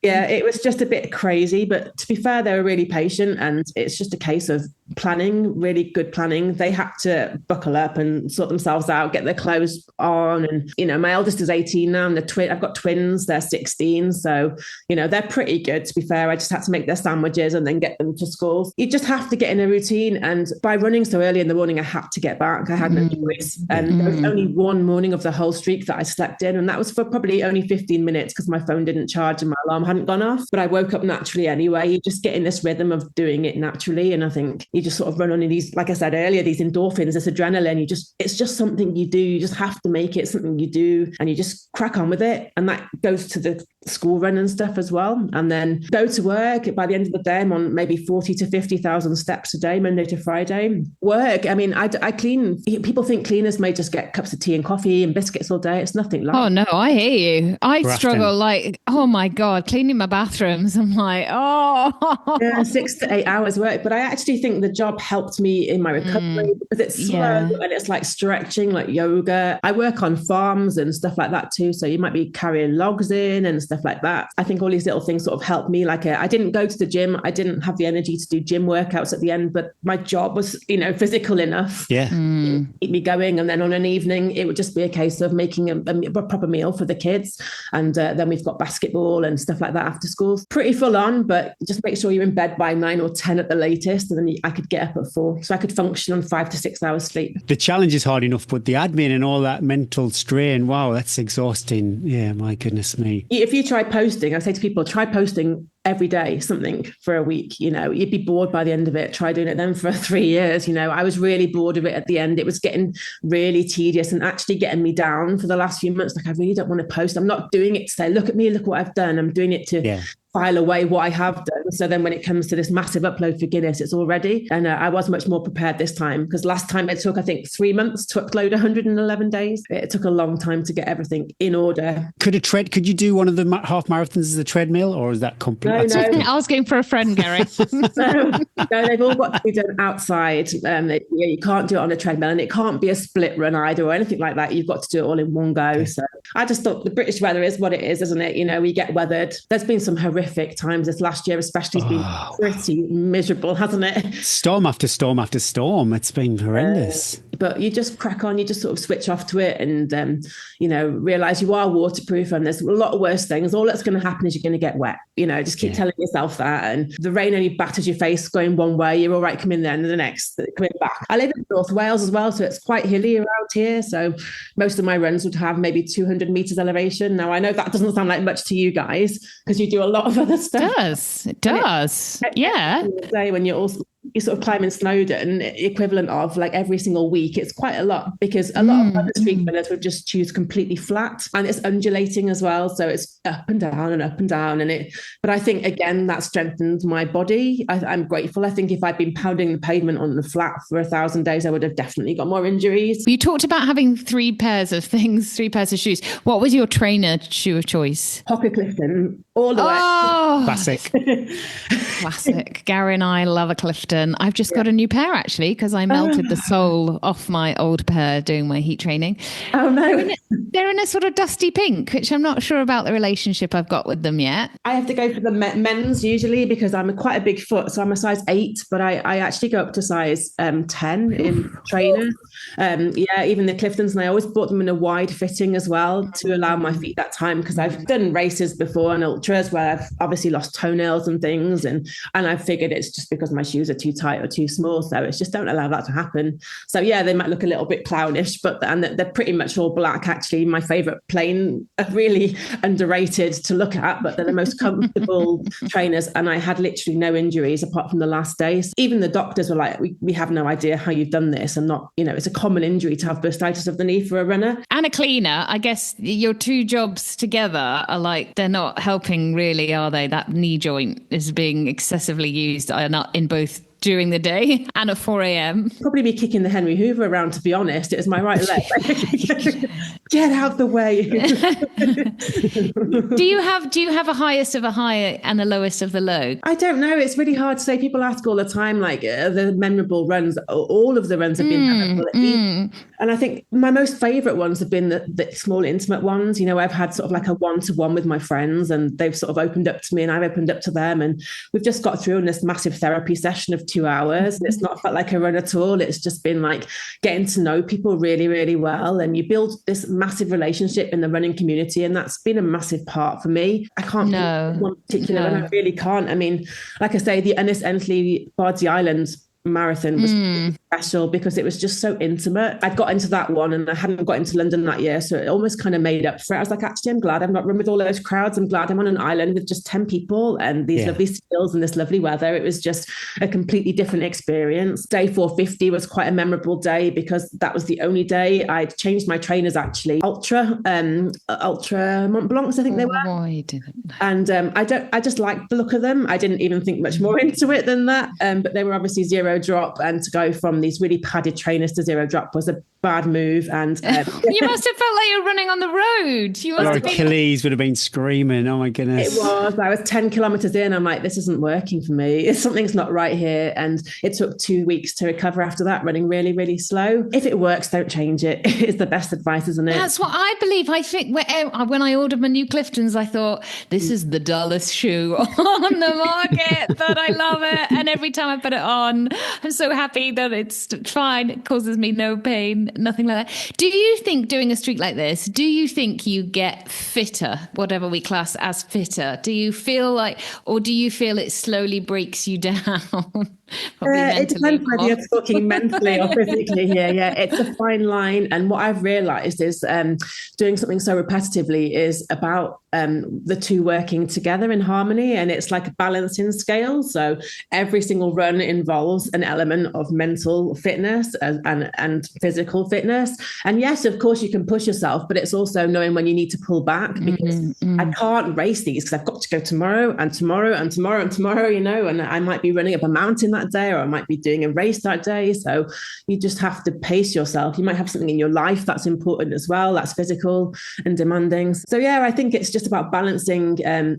it was just a bit crazy. But to be fair, they were really patient, and it's just a case of planning, really good planning. They had to buckle up and sort themselves out, get their clothes on. And, my eldest is 18 now, and I've got twins, they're 16. So, they're pretty good, to be fair. I just had to make their sandwiches and then get them to school. You just have to get in a routine. And by running so early in the morning, I had to get back. I had no choice. And there was only one morning of the whole streak that I slept in. And that was for probably only 15 minutes because my phone didn't charge and my alarm hadn't gone off. But I woke up naturally anyway. You just get in this rhythm of doing it naturally. And I think you just sort of run on in these, like I said earlier, these endorphins, this adrenaline. It's just something you do. You just have to make it something you do, and you just crack on with it. And that goes to the school run and stuff as well. And then go to work. By the end of the day, I'm on maybe 40 to 50,000 steps a day, Monday to Friday. Work, I clean. People think cleaners may just get cups of tea and coffee and biscuits all day. It's nothing like that. Oh no, I hear you. I struggle oh my my God, cleaning my bathrooms. I'm like, oh. Yeah, 6 to 8 hours work. But I actually think the job helped me in my recovery because it's slow and it's like stretching, like yoga. I work on farms and stuff like that too. So you might be carrying logs in and stuff like that. I think all these little things sort of helped me. Like I didn't go to the gym. I didn't have the energy to do gym workouts at the end, but my job was, physical enough to keep me going. And then on an evening, it would just be a case of making a proper meal for the kids. And then we've got basketball and stuff like that after school. Pretty full on, but just make sure you're in bed by 9 or 10 at the latest. And then I could get up at 4. So I could function on 5 to 6 hours sleep. The challenge is hard enough, but the admin and all that mental strain, wow, that's exhausting. Yeah, my goodness me. If you try posting, I say to people, try posting every day something for a week. You'd be bored by the end of it. Try doing it then for 3 years. I was really bored of it at the end. It was getting really tedious and actually getting me down for the last few months. Like, I really don't want to post. I'm not doing it to say, look at me, look what I've done. I'm doing it to file away what I have done. So then when it comes to this massive upload for Guinness, it's all ready. And I was much more prepared this time, because last time it took, I think, 3 months to upload 111 days. It took a long time to get everything in order. Could you do one of the half marathons as a treadmill, or is that complete? No. Asking for a friend, Gary. No, they've all got to be done outside. You can't do it on a treadmill, and it can't be a split run either or anything like that. You've got to do it all in one go. So I just thought the British weather is what it is, isn't it? We get weathered. There's been some horrific times this last year, especially. It's been pretty miserable, hasn't it? Storm after storm after storm. It's been horrendous. But you just crack on, you just sort of switch off to it and, realise you are waterproof, and there's a lot of worse things. All that's going to happen is you're going to get wet. Just keep telling yourself that. And the rain only batters your face going one way. You're all right coming there, and the next coming back. I live in North Wales as well, so it's quite hilly around here. So most of my runs would have maybe 200 metres elevation. Now, I know that doesn't sound like much to you guys because you do a lot of other stuff. It does. Yeah. When you're sort of climbing Snowdon, equivalent of like every single week, it's quite a lot, because a lot of other street runners would just choose completely flat, and it's undulating as well, so it's up and down and up and down. But I think again that strengthens my body. I'm grateful. I think if I'd been pounding the pavement on the flat for 1,000 days, I would have definitely got more injuries. You talked about having 3 pairs of shoes. What was your trainer shoe of choice? Hocker Clifton all the way. Classic. Gary and I love a Clifton. I've just got a new pair actually, because I melted the sole off my old pair doing my heat training. Oh no. They're in a sort of dusty pink, which I'm not sure about the relationship I've got with them yet. I have to go for the men's usually, because I'm quite a big foot, so I'm a size 8, but I actually go up to size 10 in trainer. Even the Cliftons, and I always bought them in a wide fitting as well to allow my feet that time, because I've done races before and ultras where I've obviously lost toenails and things, and I figured it's just because my shoes are too tight or too small, so it's just don't allow that to happen. So they might look a little bit clownish, but they're pretty much all black. Actually, my favorite plain are really underrated to look at, but they're the most comfortable trainers, and I had literally no injuries apart from the last day. So even the doctors were like, we have no idea how you've done this, and not, it's a common injury to have bursitis of the knee for a runner and a cleaner. I guess your 2 jobs together are like, they're not helping really, are they? That knee joint is being excessively used in both during the day and at 4 a.m. Probably be kicking the Henry Hoover around, to be honest. It was my right leg. Get out the way. Do you have a highest of a high and a lowest of the low? I don't know. It's really hard to say. People ask all the time, like, the memorable runs. All of the runs have been memorable. And I think my most favourite ones have been the small, intimate ones. I've had sort of like a one-to-one with my friends, and they've sort of opened up to me and I've opened up to them. And we've just got through in this massive therapy session of 2 hours. It's not felt like a run at all. It's just been like getting to know people really, really well. And you build this massive relationship in the running community. And that's been a massive part for me. I can't pick one particular run. I really can't. I mean, like I say, the Ennis Entley Bardsey Island marathon was special because it was just so intimate. I'd got into that one and I hadn't got into London that year, so it almost kind of made up for it. I was like, actually, I'm glad I've not run with all those crowds. I'm glad I'm on an island with just 10 people and these lovely skills and this lovely weather. It was just a completely different experience. Day 450 was quite a memorable day because that was the only day I'd changed my trainers, actually. Ultra Mont Blancs, I think they were. Oh, I didn't. And I just liked the look of them. I didn't even think much more into it than that. But they were obviously zero drop, and to go from these really padded trainers to zero drop was a bad move. And you must have felt like you were running on the road. You must Your have been... Achilles would have been screaming. Oh my goodness. It was. I was 10 kilometers in. I'm like, this isn't working for me. Something's not right here. And it took 2 weeks to recover after that, running really, really slow. If it works, don't change it. It's the best advice, isn't it? That's what I believe. I think when I ordered my new Cliftons, I thought, this is the dullest shoe on the market, but I love it. And every time I put it on, I'm so happy that it's fine. It causes me no pain, nothing like that. Do you think doing a streak like this, do you think you get fitter, whatever we class as fitter? Do you feel like, or do you feel it slowly breaks you down? It depends whether you're talking mentally or physically here. Yeah, it's a fine line. And what I've realized is doing something so repetitively is about the two working together in harmony. And it's like a balancing scale. So every single run involves an element of mental fitness and physical fitness. And yes, of course, you can push yourself, but it's also knowing when you need to pull back, because I can't race these because I've got to go tomorrow and tomorrow and tomorrow and tomorrow, you know, and I might be running up a mountain that day, or I might be doing a race that day. So you just have to pace yourself. You might have something in your life that's important as well, that's physical and demanding. So yeah, I think it's just about balancing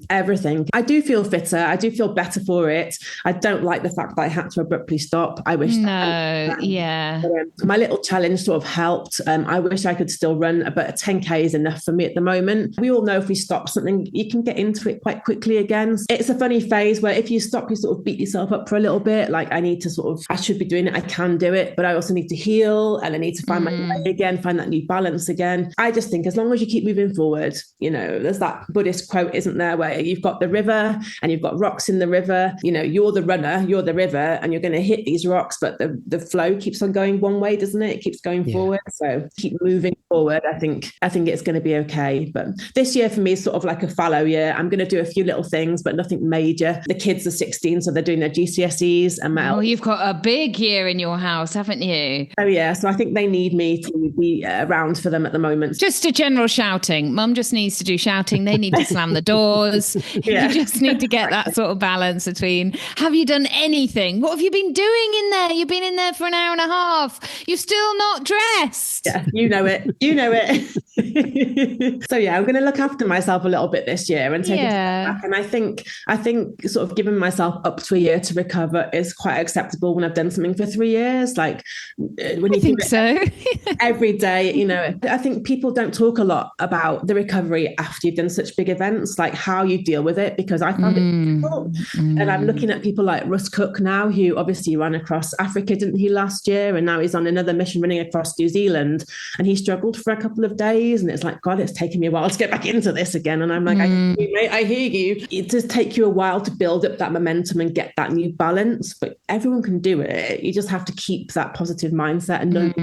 everything. I do feel fitter. I do feel better for it. I don't like the fact that I had to abruptly stop. I wish yeah. But, my little challenge sort of helped. I wish I could still run, but a 10K is enough for me at the moment. We all know if we stop something, you can get into it quite quickly again. It's a funny phase where if you stop, you sort of beat yourself up for a little bit. Like, I should be doing it. I can do it, but I also need to heal and I need to find my way again, find that new balance again. I just think as long as you keep moving forward, you know, there's that Buddhist quote, isn't there, where you've got the river and you've got rocks in the river. You know, you're the runner, you're the river, and you're going to hit these rocks, but the flow keeps on going one way, doesn't it? It keeps going forward. So keep moving forward. I think it's going to be okay. But this year for me is sort of like a fallow year. I'm going to do a few little things, but nothing major. The kids are 16, so they're doing their GCSEs. And you've got a big year in your house, haven't you? Oh yeah, so I think they need me to be around for them at the moment. Just a general shouting. Mum just needs to do shouting. They need to slam the doors. You just need to get that sort of balance between, have you done anything? What have you been doing in there? You've been in there for an hour and a half. You're still not dressed. Yeah, you know it. You know it. So yeah, I'm going to look after myself a little bit this year and take it back. And I think sort of giving myself up to a year to recover is quite acceptable when I've done something for 3 years. Like when you think so every day, you know, I think people don't talk a lot about the recovery after you've done such big events, like how you deal with it, because I found it difficult. And I'm looking at people like Russ Cook now, who obviously ran across Africa, didn't he, last year? And now he's on another mission running across New Zealand, and he struggled for a couple of days. And it's like, God, it's taken me a while to get back into this again. And I'm like, I hear you. It does take you a while to build up that momentum and get that new balance, but everyone can do it. You just have to keep that positive mindset and know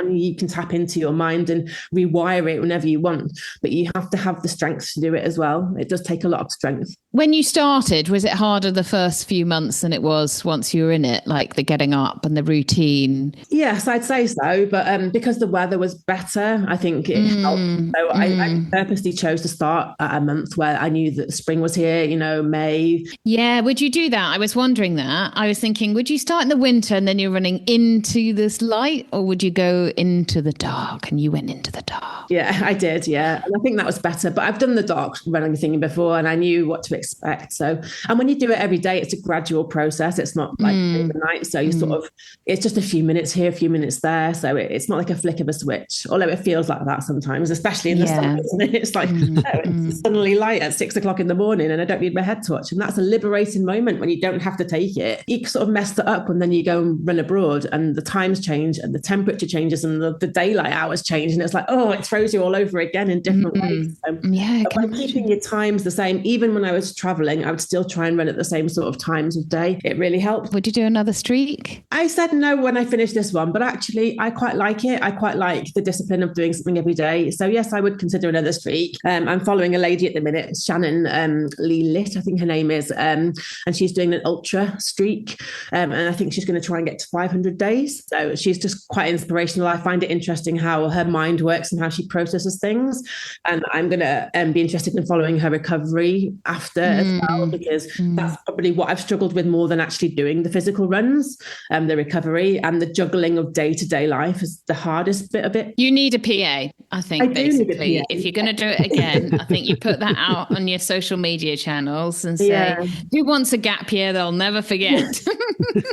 you can tap into your mind and rewire it whenever you want, but you have to have the strength to do it as well. It does take a lot of strength. When you started, was it harder the first few months than it was once you were in it, like the getting up and the routine? Yes, I'd say so. But because the weather was better, I think it helped. So I purposely chose to start at a month where I knew that spring was here, you know, May. Yeah, would you do that? I was wondering that. I was thinking, would you start in the winter and then you're running into this light, or would you go into the dark? And you went into the dark. Yeah, I did. Yeah. And I think that was better. But I've done the dark running thing before and I knew what to expect. So, and when you do it every day, it's a gradual process. It's not like overnight. So you sort of, it's just a few minutes here, a few minutes there. So it's not like a flick of a switch, although it feels like that sometimes, especially in the summer, isn't it? It's like, it's suddenly light at 6 o'clock in the morning and I don't need my head torch. And that's a liberating moment when you don't have to take it. You sort of messed it up when then you go and run abroad and the times change and the temperature changes and the daylight hours change. And it's like, oh, it throws you all over again in different ways. So, but by keeping your times the same, even when I was traveling, I would still try and run at the same sort of times of day. It really helped. Would you do another streak? I said no when I finished this one, but actually I quite like it. I quite like the discipline of doing something every day. So yes, I would consider another streak. I'm following a lady at the minute, Shannon Lee Litt, I think her name is, and she's doing an ultra streak. And I think she's going to try and get to 500 days. So she's just quite inspirational. I find it interesting how her mind works and how she processes things. And I'm going to be interested in following her recovery after as well, because that's probably what I've struggled with more than actually doing the physical runs. The recovery and the juggling of day-to-day life is the hardest bit of it. You need a PA, I think, basically. If you're going to do it again, I think you put that out on your social media channels and say, who wants a gap year they'll never forget?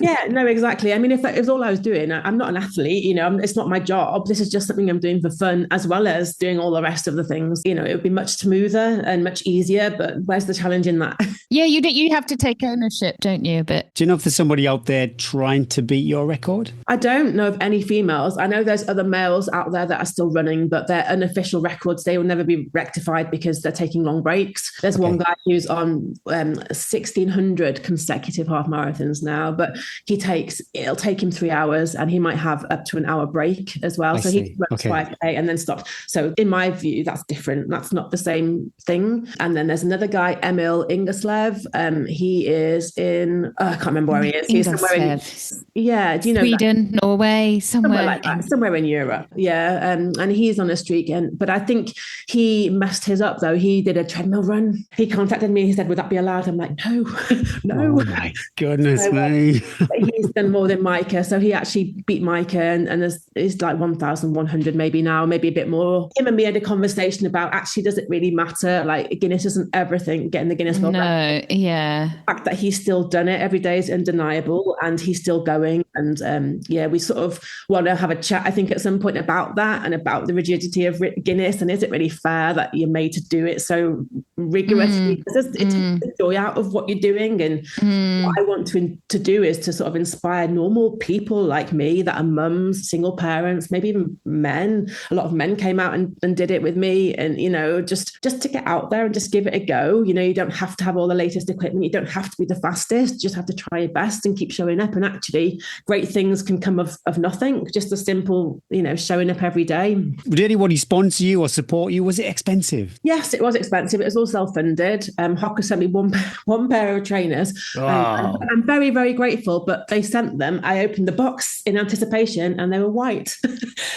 Yeah, no, exactly. I mean, if that was all I was doing, I'm not an athlete, it's not my job. This is just something I'm doing for fun, as well as doing all the rest of the things. It would be much smoother and much easier, but where's the challenge in that? Yeah, you have to take ownership, don't you? But do you know if there's somebody out there trying to beat your record? I don't know of any females. I know there's other males out there that are still running, but their unofficial records, they will never be rectified because they're taking long breaks. There's one guy who's on 1,600 consecutive half marathons now, but it'll take him 3 hours and he might have up to an hour break as well. So he runs 5K and then stops. So in my view, that's different. That's not the same thing. And then there's another guy, Emil Ingerslev. He is in, I can't remember where he is. He's somewhere in, do you know Sweden, Norway, somewhere like that, somewhere in Europe. Yeah. And he's on a streak. But I think he messed his up though. He did a treadmill run. He contacted me. He said, would that be allowed? I'm like, no. Oh my goodness me. He's done more than Micah. So he actually beat Micah and is like 1,100 maybe now, maybe a bit more. Him and me had a conversation about actually, does it really matter? Like Guinness isn't everything, getting the Guinness World Record. Yeah. The fact that he's still done it every day is undeniable and he's still going. And we sort of want to have a chat, I think, at some point about that and about the rigidity of Guinness and is it really fair that you're made to do it so rigorously? Because it takes the joy out of what you're doing. And what I want to do is to sort of inspire normal people like me that are mums, single parents, maybe even men. A lot of men came out and did it with me. And, just to get out there and just give it a go. You don't have to have all the latest equipment. You don't have to be the fastest. You just have to try your best and keep showing up. And actually, great things can come of nothing. Just a simple, showing up every day. Did anybody sponsor you or support you? Was it expensive? Yes, it was expensive. It was all self-funded. Hocker sent me one pair of trainers. Wow. I'm very, very grateful, but they sent them. I opened the box in anticipation and they were white.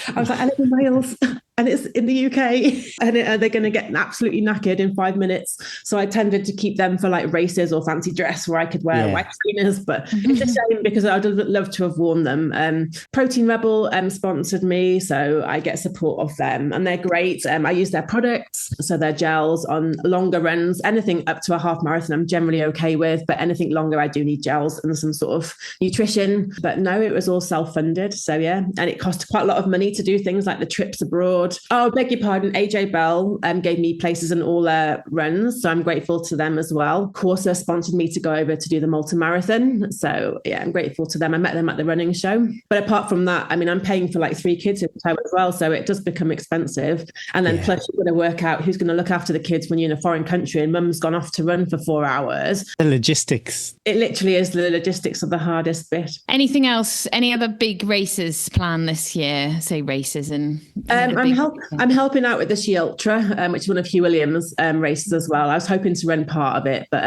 I was like, I live in Wales and it's in the UK and they're going to get absolutely knackered in 5 minutes. So I tended to keep them for like races or fancy dress where I could wear white trainers, but it's a shame because I'd love to have worn them. Protein Rebel sponsored me, so I get support of them and they're great. I use their products, so their gels on longer runs, anything up to a half marathon I'm generally okay with, but anything longer I do need gels and some sort of nutrition. But no, it was all self-funded. So yeah, and it cost quite a lot of money to do things like the trips abroad. Oh, beg your pardon, AJ Bell gave me places in all their runs, so I'm grateful to them as well. Corsa sponsored me to go over to do the Malta Marathon, so yeah, I'm grateful to them. I met them at the running show. But apart from that, I mean, I'm paying for like 3 kids in tow as well, so it does become expensive. And then plus you've got to work out who's going to look after the kids when you're in a foreign country and mum's gone off to run for 4 hours. The logistics. It literally is the logistics of the hardest bit. Anything else? Any other big races planned this year? Say races and I'm helping out with the She Ultra, which is one of Hugh Williams' races as well. I was hoping to run part of it, but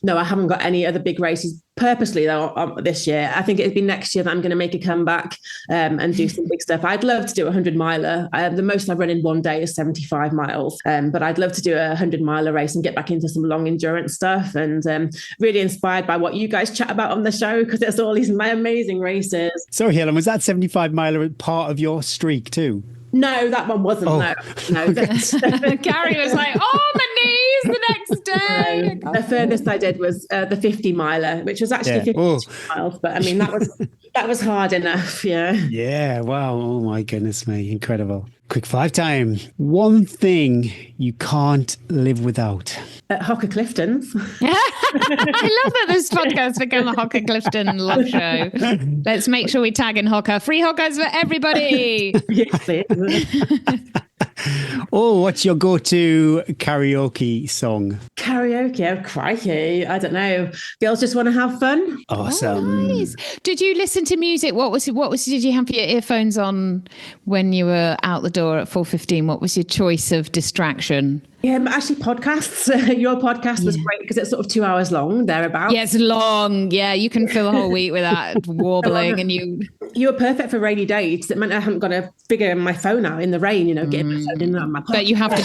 no, I haven't got any other big races purposely though this year. I think it'd be next year that I'm going to make a comeback and do some big stuff. I'd love to do a 100-miler. The most I've run in one day is 75 miles, but I'd love to do a 100-miler race and get back into some long endurance stuff. And really inspired by what you guys chat about on the show, because there's all these amazing races. So Helen, was that 75-miler part of your streak too? No, that one wasn't. No. Gary was like, my knees the next day. No, the furthest I did was the 50-miler, which was actually 50 miles. But I mean, that was hard enough. Yeah. Yeah. Wow. Oh my goodness me. Incredible. Quick 5 time. One thing you can't live without. Hocker Clifton's. I love that this podcast become a Hocker Clifton love show. Let's make sure we tag in Hocker. Free Hockers for everybody. Oh, what's your go-to karaoke song? Karaoke? Oh, crikey. I don't know. Girls just want to have fun. Awesome. Nice. Did you listen to music? Did you have your earphones on when you were out the door at 4:15? What was your choice of distraction? Yeah, but actually podcasts. Your podcast was great because it's sort of 2 hours long, thereabouts. Yeah, it's long. Yeah, you can fill a whole week with that warbling, and you were perfect for rainy days. It meant I haven't got to figure my phone out in the rain, getting my phone in my pocket. But you have to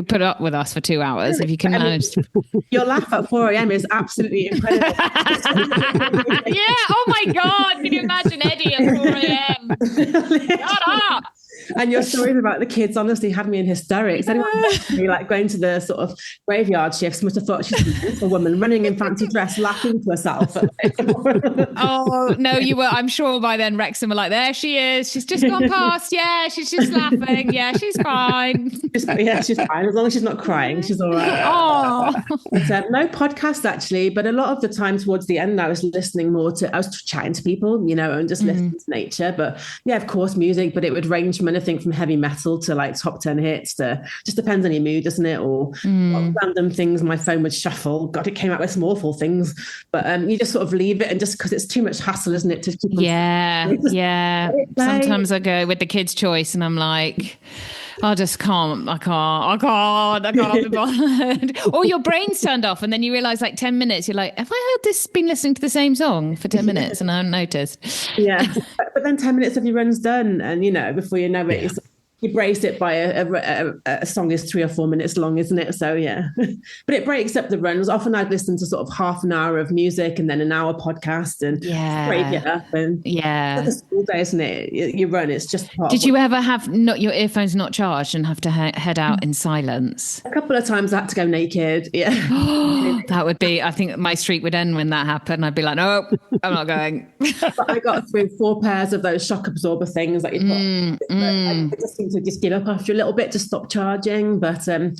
put up with us for 2 hours if you can manage. Your laugh at 4 a.m. is absolutely incredible. Yeah. Oh my God. Can you imagine Eddie at 4 a.m.? Shut up. And your stories about the kids honestly had me in hysterics. Anyone me like going to the sort of graveyard shifts must have thought she's a woman running in fancy dress, laughing to herself. Oh no, you were. I'm sure by then Wrexham were like, there she is. She's just gone past. Yeah, she's just laughing. Yeah, she's fine. She's fine. As long as she's not crying, she's all right. Oh, no podcast actually, but a lot of the time towards the end, I was listening more to. I was chatting to people, and just listening to nature. But yeah, of course, music. But it would range from anything from heavy metal to like top 10 hits to just depends on your mood, doesn't it? Or random things my phone would shuffle. God, it came out with some awful things, but you just sort of leave it, and just because it's too much hassle, isn't it, to keep yeah. Sometimes I go with the kids' choice and I'm like, I just can't be bothered. Or your brain's turned off and then you realise like 10 minutes, you're like, have I been listening to the same song for 10 minutes and I haven't noticed? Yeah. But then 10 minutes of your run's done and, before you know it, you brace it by a song is 3 or 4 minutes long, isn't it? So yeah, but it breaks up the runs. Often I'd listen to sort of half an hour of music and then an hour podcast and break it up. And it's a school day, isn't it? You run. It's just. Did you ever have your earphones not charged and have to head out in silence? A couple of times I had to go naked. Yeah, that would be. I think my streak would end when that happened. I'd be like, no, I'm not going. But I got through 4 pairs of those shock absorber things that you put. I just seem to just give up after a little bit to stop charging, but they're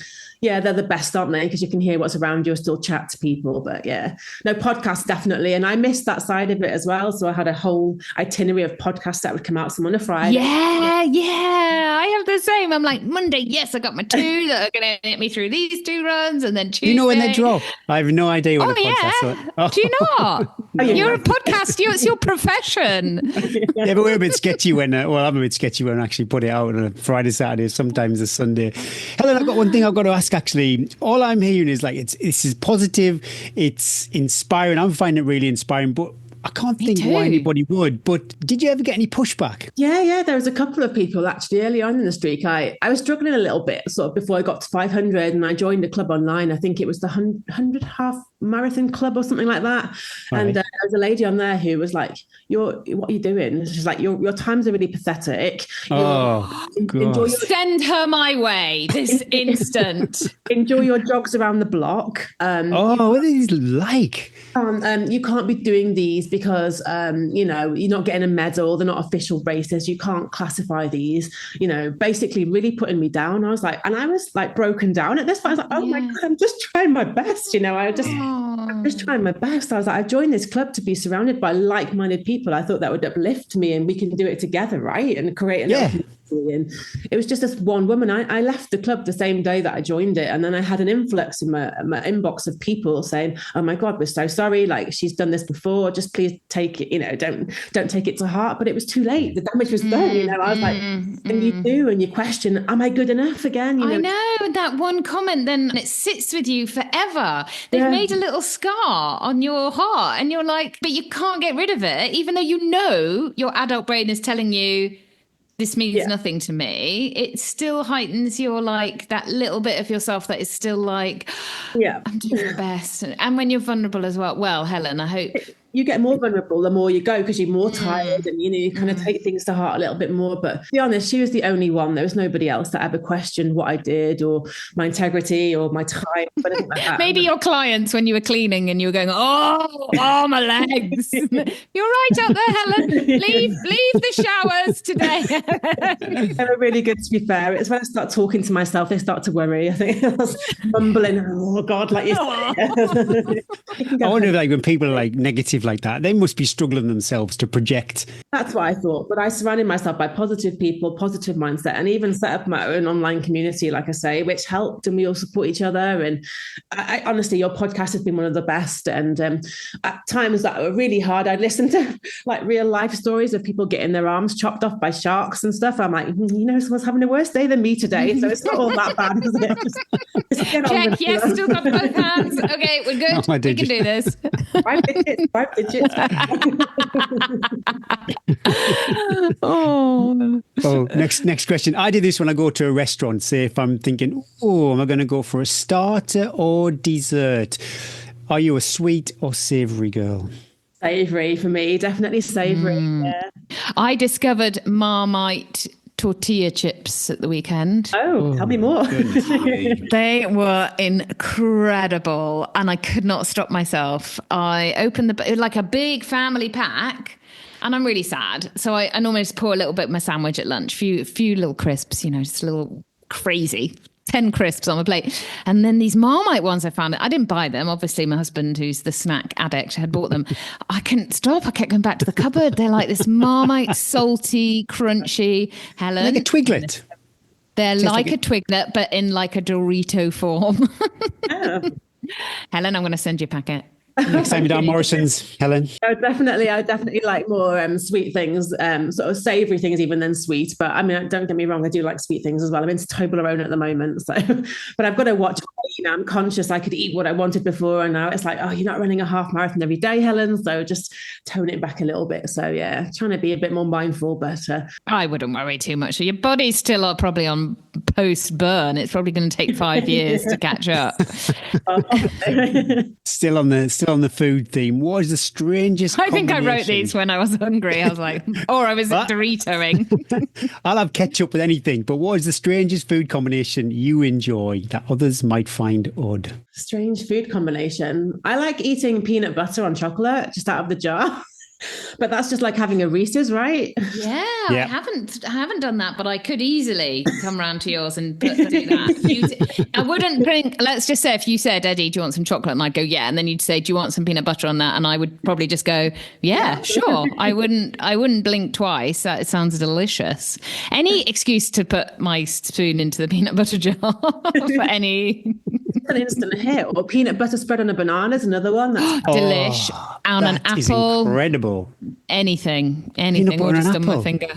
the best, aren't they? Because you can hear what's around you, still chat to people. But podcasts definitely, and I missed that side of it as well. So I had a whole itinerary of podcasts that would come out some on a Friday. I have the same. I'm like, Monday, yes, I got my 2 that are going to get me through these 2 runs, and then Tuesday. Do you know when they drop? I have no idea when a podcast. Do you not? You're a podcast. It's your profession. Yeah, but we're a bit sketchy when. I'm a bit sketchy when I actually put it out on a Friday, Saturday, sometimes a Sunday. Helen, I've got one thing I've got to ask. Actually, all I'm hearing is like this is positive. It's inspiring. I'm finding it really inspiring, but I can't think why anybody would. But did you ever get any pushback? Yeah. There was a couple of people actually early on in the streak. I was struggling a little bit sort of before I got to 500 and I joined a club online. I think it was the 100 half marathon club or something like that. Right. And there was a lady on there who was like, what are you doing? She's like, your times are really pathetic. Send her my way this instant. Enjoy your jogs around the block. What are these like? You can't be doing these because you're not getting a medal. They're not official races. You can't classify these. Basically really putting me down. I was like broken down at this point. I was like, oh my God, I'm just trying my best. I'm just trying my best. I was like, I joined this club to be surrounded by like-minded people. I thought that would uplift me and we can do it together, right? And create an and it was just this one woman. I left the club the same day that I joined it, and then I had an influx in my inbox of people saying, oh my God, we're so sorry, like she's done this before, just please take it, don't take it to heart. But it was too late, the damage was done. I was like, and you do, and you question, am I good enough again? I know, and that one comment then it sits with you forever. They've made a little scar on your heart and you're like, but you can't get rid of it, even though your adult brain is telling you this means nothing to me. It still heightens your like that little bit of yourself that is still like, I'm doing my best. And when you're vulnerable as well, Helen, I hope you get more vulnerable the more you go because you're more tired and you kind of take things to heart a little bit more. But to be honest, she was the only one. There was nobody else that ever questioned what I did or my integrity or my time or anything like that. Maybe your clients when you were cleaning and you were going, oh my legs. You're right up there, Helen. Leave the showers today. They were really good, to be fair. It's when I start talking to myself, they start to worry. I think I was mumbling, oh God, like you. I wonder if like when people are like negative live like that. They must be struggling themselves to project. That's what I thought. But I surrounded myself by positive people, positive mindset, and even set up my own online community, like I say, which helped, and we all support each other. And I honestly, your podcast has been one of the best. And at times that were really hard, I'd listen to like real life stories of people getting their arms chopped off by sharks and stuff. I'm like, someone's having a worse day than me today. So it's not all that bad, is it? Check, yes, still got both hands. Okay, we're good. Oh, we can do this. 5 digits, 5 digits. Oh, next question. I do this when I go to a restaurant. Say if I'm thinking, am I going to go for a starter or dessert? Are you a sweet or savoury girl? Savoury for me, definitely savoury. Yeah. I discovered Marmite tortilla chips at the weekend. Oh, tell me more. They were incredible, and I could not stop myself. I opened like a big family pack, and I'm really sad. So I normally just pour a little bit of my sandwich at lunch, few little crisps, just a little crazy. 10 crisps on my plate. And then these Marmite ones I found. I didn't buy them. Obviously, my husband, who's the snack addict, had bought them. I couldn't stop. I kept going back to the cupboard. They're like this Marmite, salty, crunchy. Helen. Like a twiglet. They're like a twiglet, but in like a Dorito form. Oh. Helen, I'm going to send you a packet. Next time you're down Morrison's, Helen. I definitely like more sweet things, sort of savoury things even than sweet. But I mean, don't get me wrong, I do like sweet things as well. I'm into Toblerone at the moment, so but I've got to watch. I'm conscious I could eat what I wanted before, and now it's like, you're not running a half marathon every day, Helen. So just tone it back a little bit. So yeah, trying to be a bit more mindful. But I wouldn't worry too much. Your body's still probably on post burn. It's probably going to take 5 years to catch up. Still on the food theme. What is the strangest I think I wrote these when I was hungry. I was like, or I was Doritoing. I'll have ketchup with anything, but what is the strangest food combination you enjoy that others might find odd? Strange food combination. I like eating peanut butter on chocolate just out of the jar. But that's just like having a Reese's, right? Yeah. I haven't done that, but I could easily come round to yours and do that. I wouldn't drink. Let's just say if you said, Eddie, do you want some chocolate? And I'd go, yeah. And then you'd say, do you want some peanut butter on that? And I would probably just go, yeah, sure. I wouldn't blink twice. That sounds delicious. Any excuse to put my spoon into the peanut butter jar for any. An instant hit. Or peanut butter spread on a banana is another one. That's delish. On an apple. Is incredible. Anything, or just on my finger.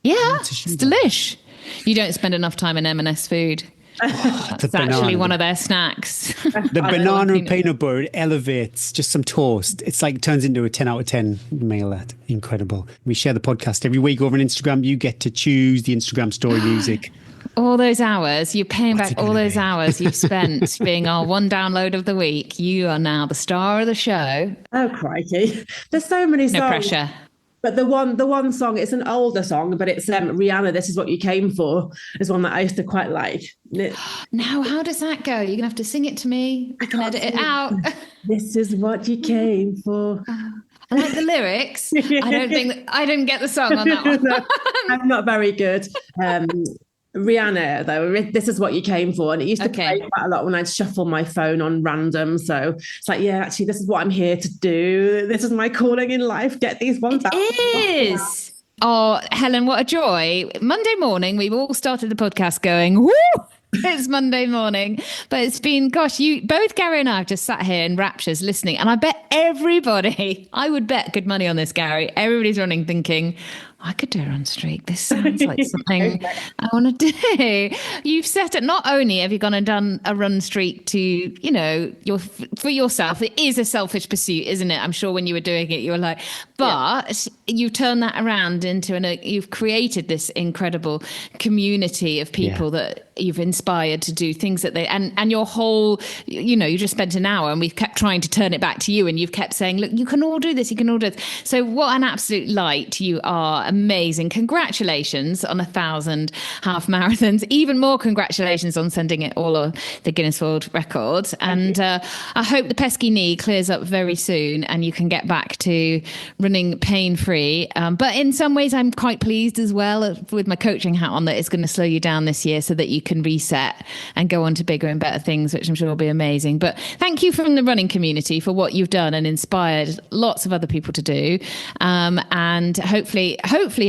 Yeah, it's delish. You don't spend enough time in M&S food. It's actually one of their snacks. The banana and peanut butter, it elevates just some toast. It's like turns into a 10 out of 10 meal. That incredible. We share the podcast every week over on Instagram. You get to choose the Instagram story music. All those hours, you're paying back all those hours you've spent being our one download of the week. You are now the star of the show. Oh, crikey. There's so many songs. No pressure. But the one song, it's an older song, but it's Rihanna, This Is What You Came For, is one that I used to quite like. Now, how does that go? You're going to have to sing it to me. I can edit it out. This is what you came for. I like the lyrics. Yeah. I didn't get the song on that one. No, I'm not very good. Rihanna, though, This Is What You Came For. And it used to play quite a lot when I'd shuffle my phone on random. So it's like, yeah, actually, this is what I'm here to do. This is my calling in life. Get these ones out. It is. Oh, Helen, what a joy. Monday morning, we've all started the podcast going, woo! It's Monday morning, but it's been, both Gary and I have just sat here in raptures listening. And I bet I would bet good money on this, Gary. Everybody's running thinking, I could do a run streak. This sounds like something I want to do. You've set it. Not only have you gone and done a run streak to, for yourself. It is a selfish pursuit, isn't it? I'm sure when you were doing it, you were like, but you turn that around into you've created this incredible community of people that you've inspired to do things that and your whole, you just spent an hour and we've kept trying to turn it back to you and you've kept saying, look, you can all do this. You can all do this. So what an absolute light you are amazing. Congratulations on 1,000 half marathons. Even more congratulations on sending it all on the Guinness World Record. And I hope the pesky knee clears up very soon and you can get back to running pain-free. But in some ways, I'm quite pleased as well with my coaching hat on that it's going to slow you down this year so that you can reset and go on to bigger and better things, which I'm sure will be amazing. But thank you from the running community for what you've done and inspired lots of other people to do. And hopefully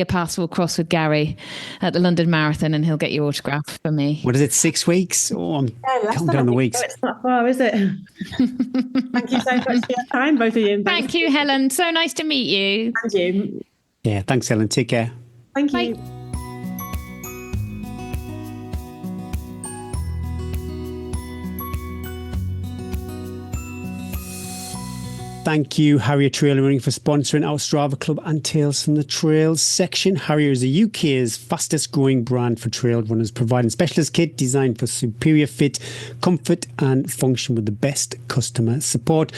a paths will cross with Gary at the London Marathon and he'll get your autograph for me. What is it, 6 weeks? Oh, I'm counting down the weeks. It's not far, is it? Thank you so much for your time, both of you. Thank you, Helen. So nice to meet you. And you. Yeah, thanks, Helen. Take care. Thank you. Bye. Thank you, Harrier Trail Running, for sponsoring our Strava Club and Tales from the Trails section. Harrier is the UK's fastest growing brand for trail runners, providing specialist kit designed for superior fit, comfort and function with the best customer support.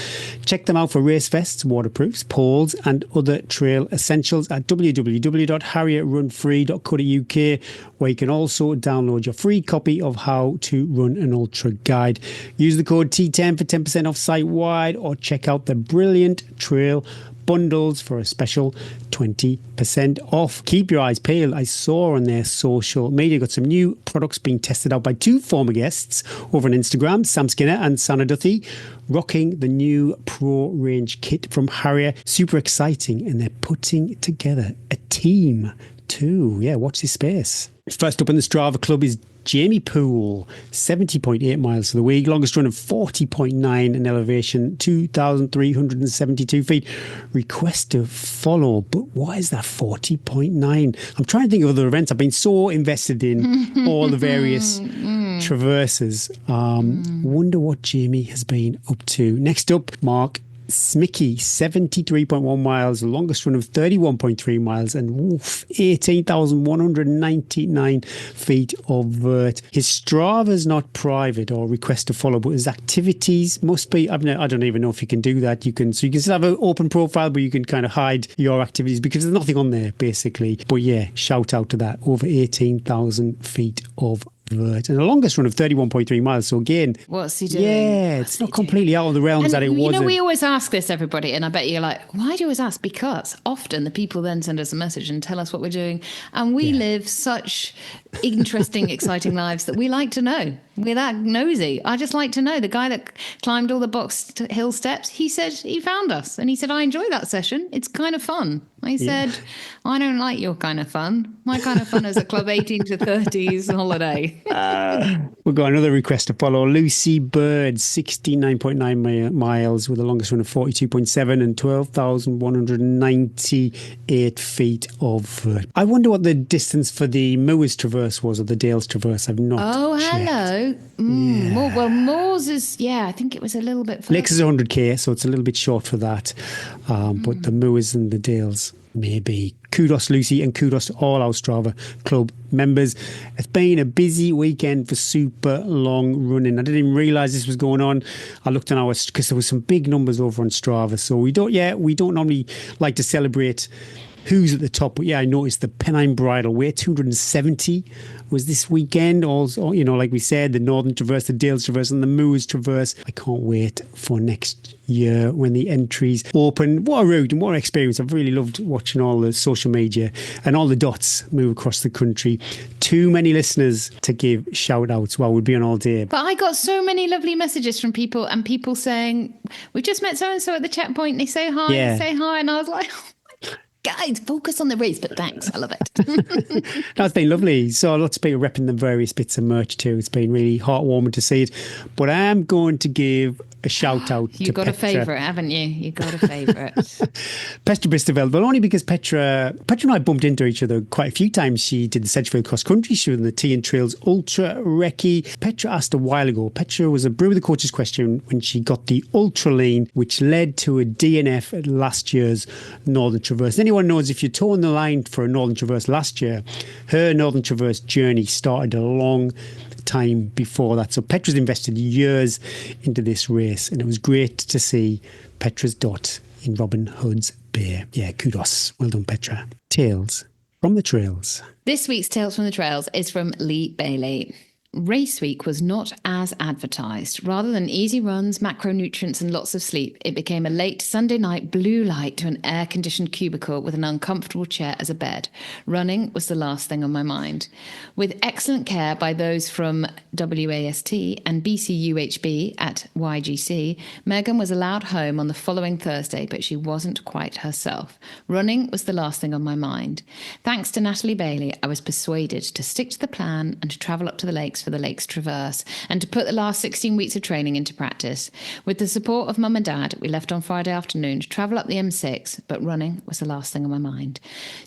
Check them out for race vests, waterproofs, poles and other trail essentials at www.harrierrunfree.co.uk, where you can also download your free copy of How to Run an Ultra Guide. Use the code T10 for 10% off site-wide, or check out the brilliant trail bundles for a special 20% off. Keep your eyes peeled. I saw on their social media got some new products being tested out by two former guests over on Instagram, Sam Skinner and Sana Duthie, rocking the new Pro Range kit from Harrier. Super exciting, and they're putting together a team too. Yeah, watch this space. First up in the Strava Club is Jamie Poole, 70.8 miles for the week, longest run of 40.9 in elevation, 2,372 feet. Request to follow, but what is that 40.9? I'm trying to think of other events. I've been so invested in all the various traverses. Wonder what Jamie has been up to. Next up, Mark Smicky, 73.1 miles, the longest run of 31.3 miles and 18,199 feet of vert. His Strava's not private or request to follow, but his activities must be. I don't even know if you can do that. You can still have an open profile, but you can kind of hide your activities because there's nothing on there basically. But yeah, shout out to that. Over 18,000 feet of vert, and the longest run of 31.3 miles. So again, what's he doing? Yeah, it's not completely out of the realms that it was. You know, we always ask this, everybody, and I bet you're like, why do you always ask? Because often the people then send us a message and tell us what we're doing, and we live such interesting, exciting lives that we like to know. We're that nosy. I just like to know. The guy that climbed all the Box Hill steps, he said he found us, and he said, I enjoy that session. It's kind of fun. I said, I don't like your kind of fun. My kind of fun is a Club 18 to 30s holiday. We've got another request to follow. Lucy Bird, 69.9 miles with the longest run of 42.7 and 12,198 feet of vert. I wonder what the distance for the Moors Traverse was, or the Dales Traverse. I've not checked. Hello. Well, Moors is, I think it was a little bit further. Lakes is 100k, so it's a little bit short for that. But the Moors and the Dales, maybe. Kudos, Lucy, and kudos to all our Strava Club members. It's been a busy weekend for super long running. I didn't even realise this was going on. I looked on ours because there was some big numbers over on Strava. So we don't normally like to celebrate who's at the top. But I noticed the Pennine Bridleway, 270 was this weekend. Also, like we said, the Northern Traverse, the Dales Traverse and the Moors Traverse. I can't wait for next year when the entries open. What a route and what an experience. I've really loved watching all the social media and all the dots move across the country. Too many listeners to give shout outs. Well, we'd be on all day. But I got so many lovely messages from people, and people saying, we just met so-and-so at the checkpoint, and they say hi, and I was like, guys, focus on the race, but thanks. I love it. That's been lovely. So lots of people repping the various bits of merch too. It's been really heartwarming to see it. But I am going to give a shout out to Petra. You've got a favourite, haven't you? You've got a favourite. Petra Bristovel, but only because Petra and I bumped into each other quite a few times. She did the Sedgefield Cross Country. She was in the Tea and Trails Ultra Recce. Petra asked a while ago. Petra was a brew of the coach's question when she got the Ultra Lean, which led to a DNF at last year's Northern Traverse. Anyone knows if you towed the line for a Northern Traverse last year, her Northern Traverse journey started a long time before that. So Petra's invested years into this race, and it was great to see Petra's dot in Robin Hood's Bay. Yeah, kudos. Well done, Petra. Tales from the trails. This week's Tales from the Trails is from Lee Bailey. Race week was not as advertised. Rather than easy runs, macronutrients and lots of sleep, it became a late Sunday night blue light to an air-conditioned cubicle with an uncomfortable chair as a bed. Running was the last thing on my mind. With excellent care by those from WAST and BCUHB at YGC, Megan was allowed home on the following Thursday, but she wasn't quite herself. Running was the last thing on my mind. Thanks to Natalie Bailey, I was persuaded to stick to the plan and to travel up to the lakes for the Lakes Traverse and to put the last 16 weeks of training into practice. With the support of Mum and Dad, we left on Friday afternoon to travel up the M6, but running was the last thing on my mind.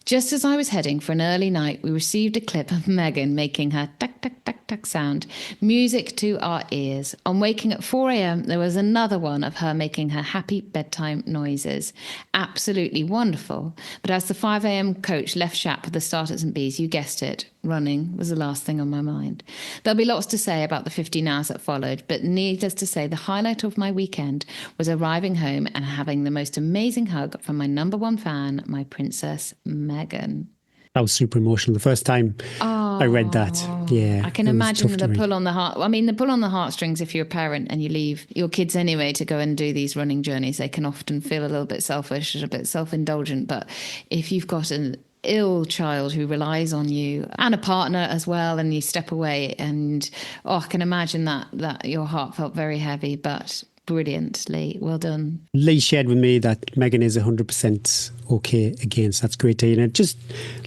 Just as I was heading for an early night, we received a clip of Megan making her tuck, tuck, tuck, tuck sound, music to our ears. On waking at 4 a.m, there was another one of her making her happy bedtime noises. Absolutely wonderful. But as the 5 a.m. coach left Shap with the start at St. Bees, you guessed it, running was the last thing on my mind. There'll be lots to say about the 15 hours that followed, but needless to say, the highlight of my weekend was arriving home and having the most amazing hug from my number one fan, my Princess Megan. That was super emotional the first time I read that. Yeah, I can imagine the pull on the heart. I mean, the pull on the heartstrings if you're a parent and you leave your kids anyway to go and do these running journeys, they can often feel a little bit selfish, a bit self-indulgent. But if you've got an ill child who relies on you and a partner as well, and you step away, and I can imagine that your heart felt very heavy, but brilliantly well done. Lee shared with me that Megan is 100% okay again, so that's great to hear. And just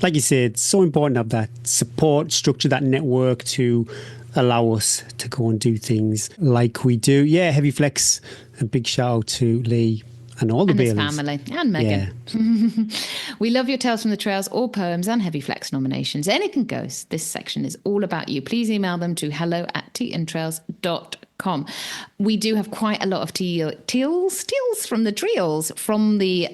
like you said, it's so important to have that support structure, that network to allow us to go and do things like we do. Yeah, heavy flex, a big shout out to Lee and all the and his Baileys. family and Megan. Yeah. We love your Tales from the Trails, all poems and heavy flex nominations. Anything goes. This section is all about you. Please email them to hello@teaandtrails.com. We do have quite a lot of teals from the trials from the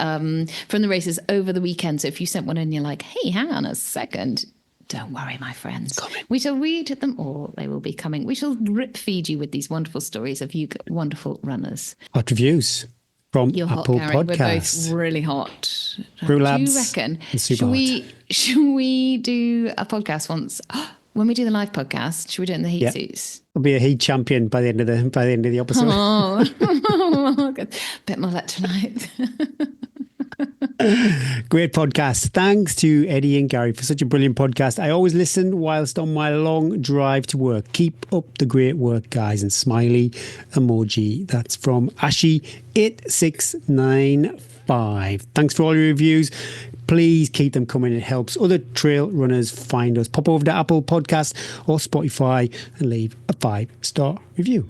races over the weekend. So if you sent one and you're like, hey, hang on a second, don't worry, my friends. We shall read them all. They will be coming. We shall drip feed you with these wonderful stories of you wonderful runners. Hot reviews from You're Apple hot, Gary. Podcasts. We're both really hot. Brew Do Labs you reckon? and Super Should we do a podcast once? When we do the live podcast, should we do it in the heat suits? I'll be a heat champion by the end of the episode. Oh, good. Bit more electrolyte. Great podcast. Thanks to Eddie and Gary for such a brilliant podcast. I always listen whilst on my long drive to work. Keep up the great work, guys. And smiley emoji. That's from Ashi8695. Thanks for all your reviews. Please keep them coming. It helps other trail runners find us. Pop over to Apple Podcasts or Spotify and leave a 5-star review.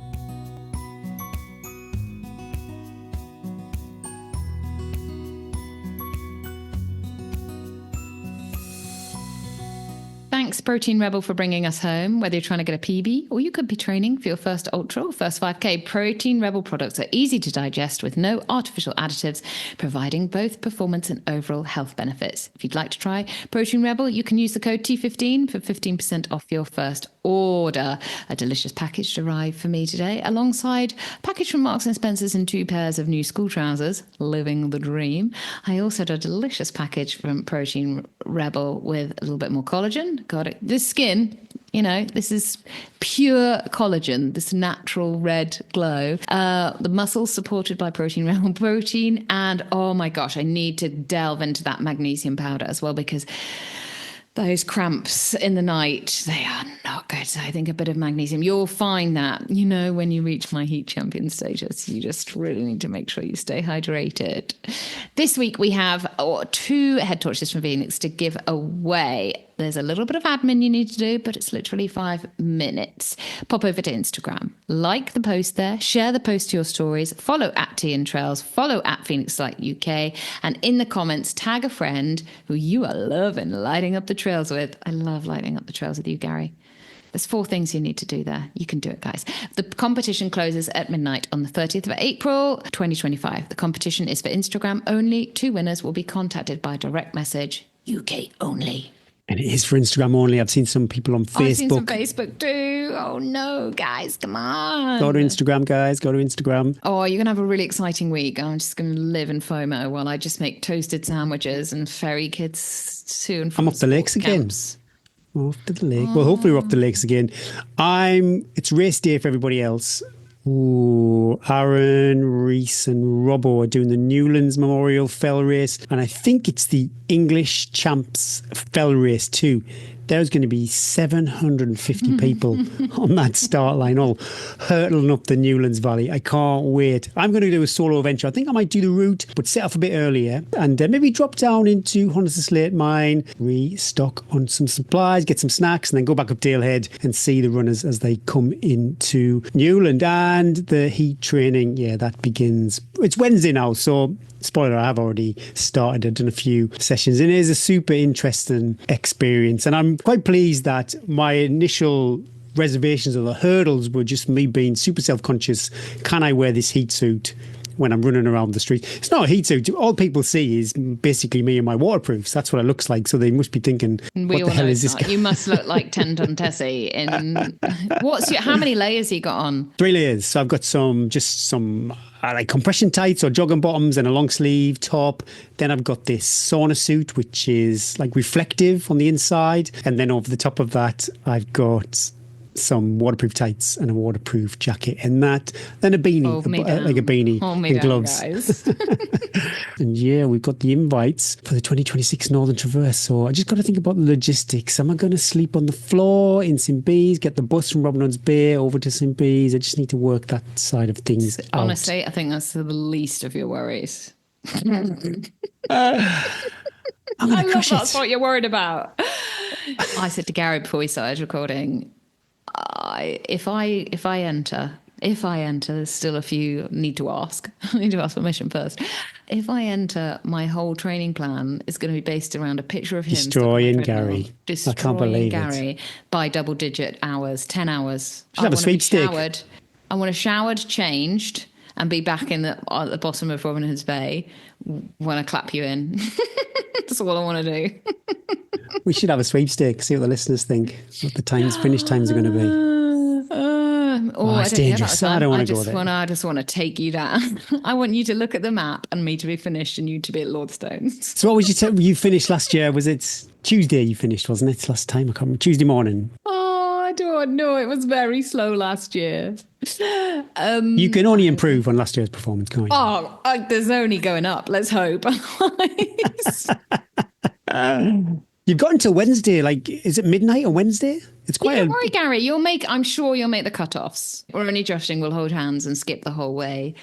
Thanks, Protein Rebel, for bringing us home. Whether you're trying to get a PB or you could be training for your first ultra or first 5K, Protein Rebel products are easy to digest with no artificial additives, providing both performance and overall health benefits. If you'd like to try Protein Rebel, you can use the code T15 for 15% off your first order. A delicious package arrived for me today, alongside a package from Marks and Spencer's and 2 pairs of new school trousers, living the dream. I also had a delicious package from Protein Rebel with a little bit more collagen. Got it. This skin, this is pure collagen, this natural red glow. The muscles supported by Protein Rebel protein. And oh my gosh, I need to delve into that magnesium powder as well, because those cramps in the night, they are not good. So I think a bit of magnesium, you'll find that, when you reach my heat champion status, you just really need to make sure you stay hydrated. This week we have 2 head torches from Phoenix to give away. There's a little bit of admin you need to do, but it's literally 5 minutes. Pop over to Instagram, like the post there, share the post to your stories, follow @TNTrails, follow @PhoenixLightUK, and in the comments, tag a friend who you are loving lighting up the trails with. I love lighting up the trails with you, Gary. There's 4 things you need to do there. You can do it, guys. The competition closes at midnight on the 30th of April, 2025. The competition is for Instagram only. 2 winners will be contacted by direct message, UK only. And it is for Instagram only. I've seen some people on Facebook. I've seen some Facebook too. Oh no, guys, come on. Go to Instagram, guys. Go to Instagram. Oh, you're going to have a really exciting week. I'm just going to live in FOMO while I just make toasted sandwiches and ferry kids to and from I'm off the lakes camps. again. We're off to the lake. Well, hopefully we're off the lakes again. It's race day for everybody else. Ooh, Aaron, Reese and Robbo are doing the Newlands Memorial Fell Race. And I think it's the English Champs Fell Race too. There's going to be 750 people on that start line, all hurtling up the Newlands Valley. I can't wait. I'm going to do a solo venture. I think I might do the route, but set off a bit earlier and maybe drop down into Honest Slate Mine, restock on some supplies, get some snacks, and then go back up Dalehead and see the runners as they come into Newland. And the heat training, that begins. It's Wednesday now, so spoiler, I have already started. I've done a few sessions and it is a super interesting experience. And I'm quite pleased that my initial reservations of the hurdles were just me being super self-conscious. Can I wear this heat suit when I'm running around the street? It's not a heat suit. All people see is basically me and my waterproofs. That's what it looks like. So they must be thinking, what the hell is this guy? You must look like 10 ton Tessie. How many layers you got on? 3 layers. So I've got some like compression tights or jogging bottoms and a long sleeve top. Then I've got this sauna suit, which is like reflective on the inside. And then over the top of that, I've got some waterproof tights and a waterproof jacket and that. Then a beanie, like a beanie and gloves. Guys. And we've got the invites for the 2026 Northern Traverse. So I just got to think about the logistics. Am I going to sleep on the floor in St. Bees, get the bus from Robinhood's Bay over to St. Bees? I just need to work that side of things out. Honestly, I think that's the least of your worries. I'm going to crush it. That's what you're worried about. I said to Gary before we started recording, if I enter, there's still a few need to ask. I need to ask permission first. If I enter, my whole training plan is going to be based around a picture of him destroying Gary. I can't believe Gary it. By double-digit hours, 10 hours. Should have a sweepstake. I want to showered, changed, and be back at the bottom of Robin Hood's Bay when I clap you in. That's all I want to do. We should have a sweepstake, see what the listeners think, what the finish times are going to be. It's dangerous. I don't want to go there. I just want to take you down. I want you to look at the map and me to be finished and you to be at Lordstones. So what was you finished last year? Was it Tuesday you finished, wasn't it? Last time, I can't remember. Tuesday morning. Oh, I don't know. It was very slow last year. You can only improve on last year's performance, can't you? There's only going up. Let's hope. You've got until Wednesday. Like, is it midnight on Wednesday? It's quite. Don't worry, Gary. I'm sure you'll make the cutoffs. We're only joshing. We'll hold hands and skip the whole way.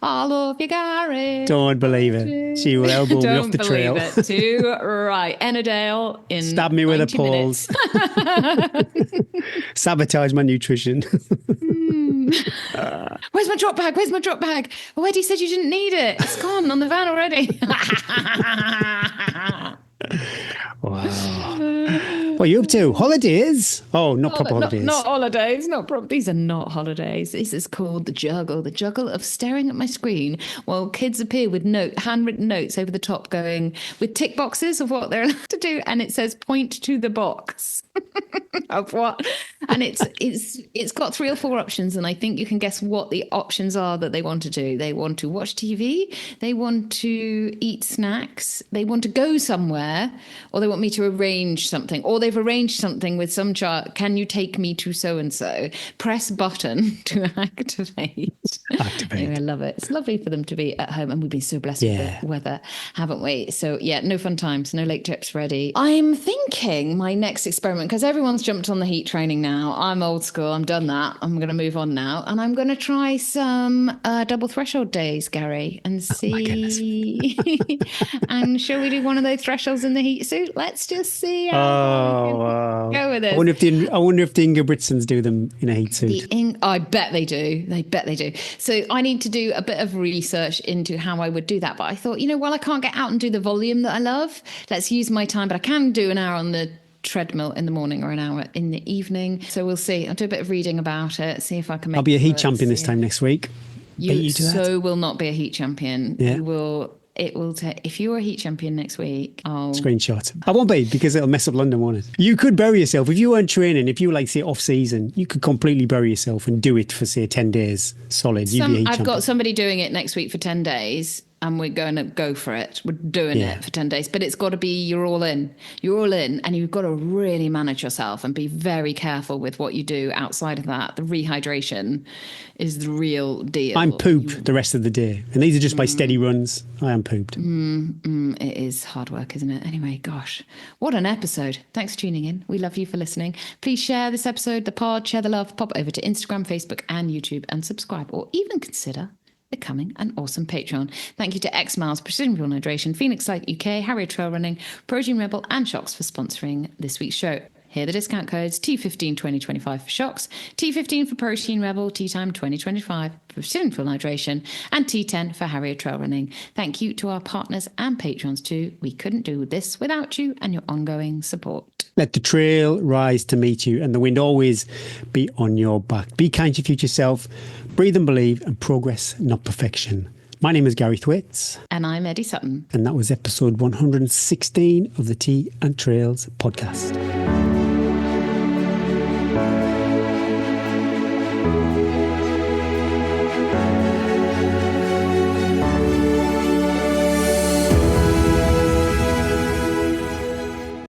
I love you, Gary. Don't believe it. She will elbow me off the trail. Don't believe it. Too right. Ennerdale in stab me with a poles. Sabotage my nutrition. Where's my drop bag? Oh, Eddie said you didn't need it. It's gone on the van already. Wow. What are you up to? Holidays? Oh, not proper holidays. Not holidays. These are not holidays. This is called the juggle of staring at my screen while kids appear with handwritten notes over the top going with tick boxes of what they're allowed to do. And it says point to the box of what. And it's got 3 or 4 options. And I think you can guess what the options are that they want to do. They want to watch TV. They want to eat snacks. They want to go somewhere, or they want me to arrange something, or they've arranged something with some chart. Can you take me to so-and-so? Press button to activate. Anyway, I love it. It's lovely for them to be at home, and we've been so blessed with the weather, haven't we? So no fun times, no lake trips ready. I'm thinking my next experiment, because everyone's jumped on the heat training now. I'm old school. I'm done that. I'm going to move on now, and I'm going to try some double threshold days, Gary, and see. And shall we do one of those thresholds in the heat suit? Let's just see how go with it. I wonder if the Ingebrigtsens do them in a heat suit. I bet they do. So I need to do a bit of research into how I would do that. But I thought, while I can't get out and do the volume that I love, let's use my time. But I can do an hour on the treadmill in the morning or an hour in the evening. So we'll see. I'll do a bit of reading about it, see if I can make I'll be a heat champion this time next week. You will not be a heat champion. Yeah. You will it will take, if you're a heat champion next week, I'll Screenshot. I won't be, because it'll mess up London, won't it? You could bury yourself. If you weren't training, if you were like, say, off season, you could completely bury yourself and do it for, say, 10 days solid. You'd be a heat I've champion. got somebody doing it next week for 10 days. And we're going to go for it. We're doing it for 10 days. But it's got to be, you're all in. You're all in. And you've got to really manage yourself and be very careful with what you do outside of that. The rehydration is the real deal. I'm poop the rest of the day. And these are just my steady runs. I am pooped. It is hard work, isn't it? Anyway, gosh, what an episode. Thanks for tuning in. We love you for listening. Please share this episode, the pod, share the love, pop over to Instagram, Facebook and YouTube and subscribe, or even consider becoming an awesome Patreon. Thank you to X Miles, Precision Fuel Hydration, Phoenix Light UK, Harrier Trail Running, Protein Rebel and Shocks for sponsoring this week's show. Here are the discount codes: T15 2025 for Shocks, T15 for Protein Rebel, Tea Time 2025 for Precision Fuel Hydration, and T10 for Harrier Trail Running. Thank you to our partners and patrons too. We couldn't do this without you and your ongoing support. Let the trail rise to meet you and the wind always be on your back. Be kind to your future self. Breathe and believe, and progress, not perfection. My name is Gary Thwaites. And I'm Eddie Sutton. And that was episode 116 of the Tea and Trails podcast.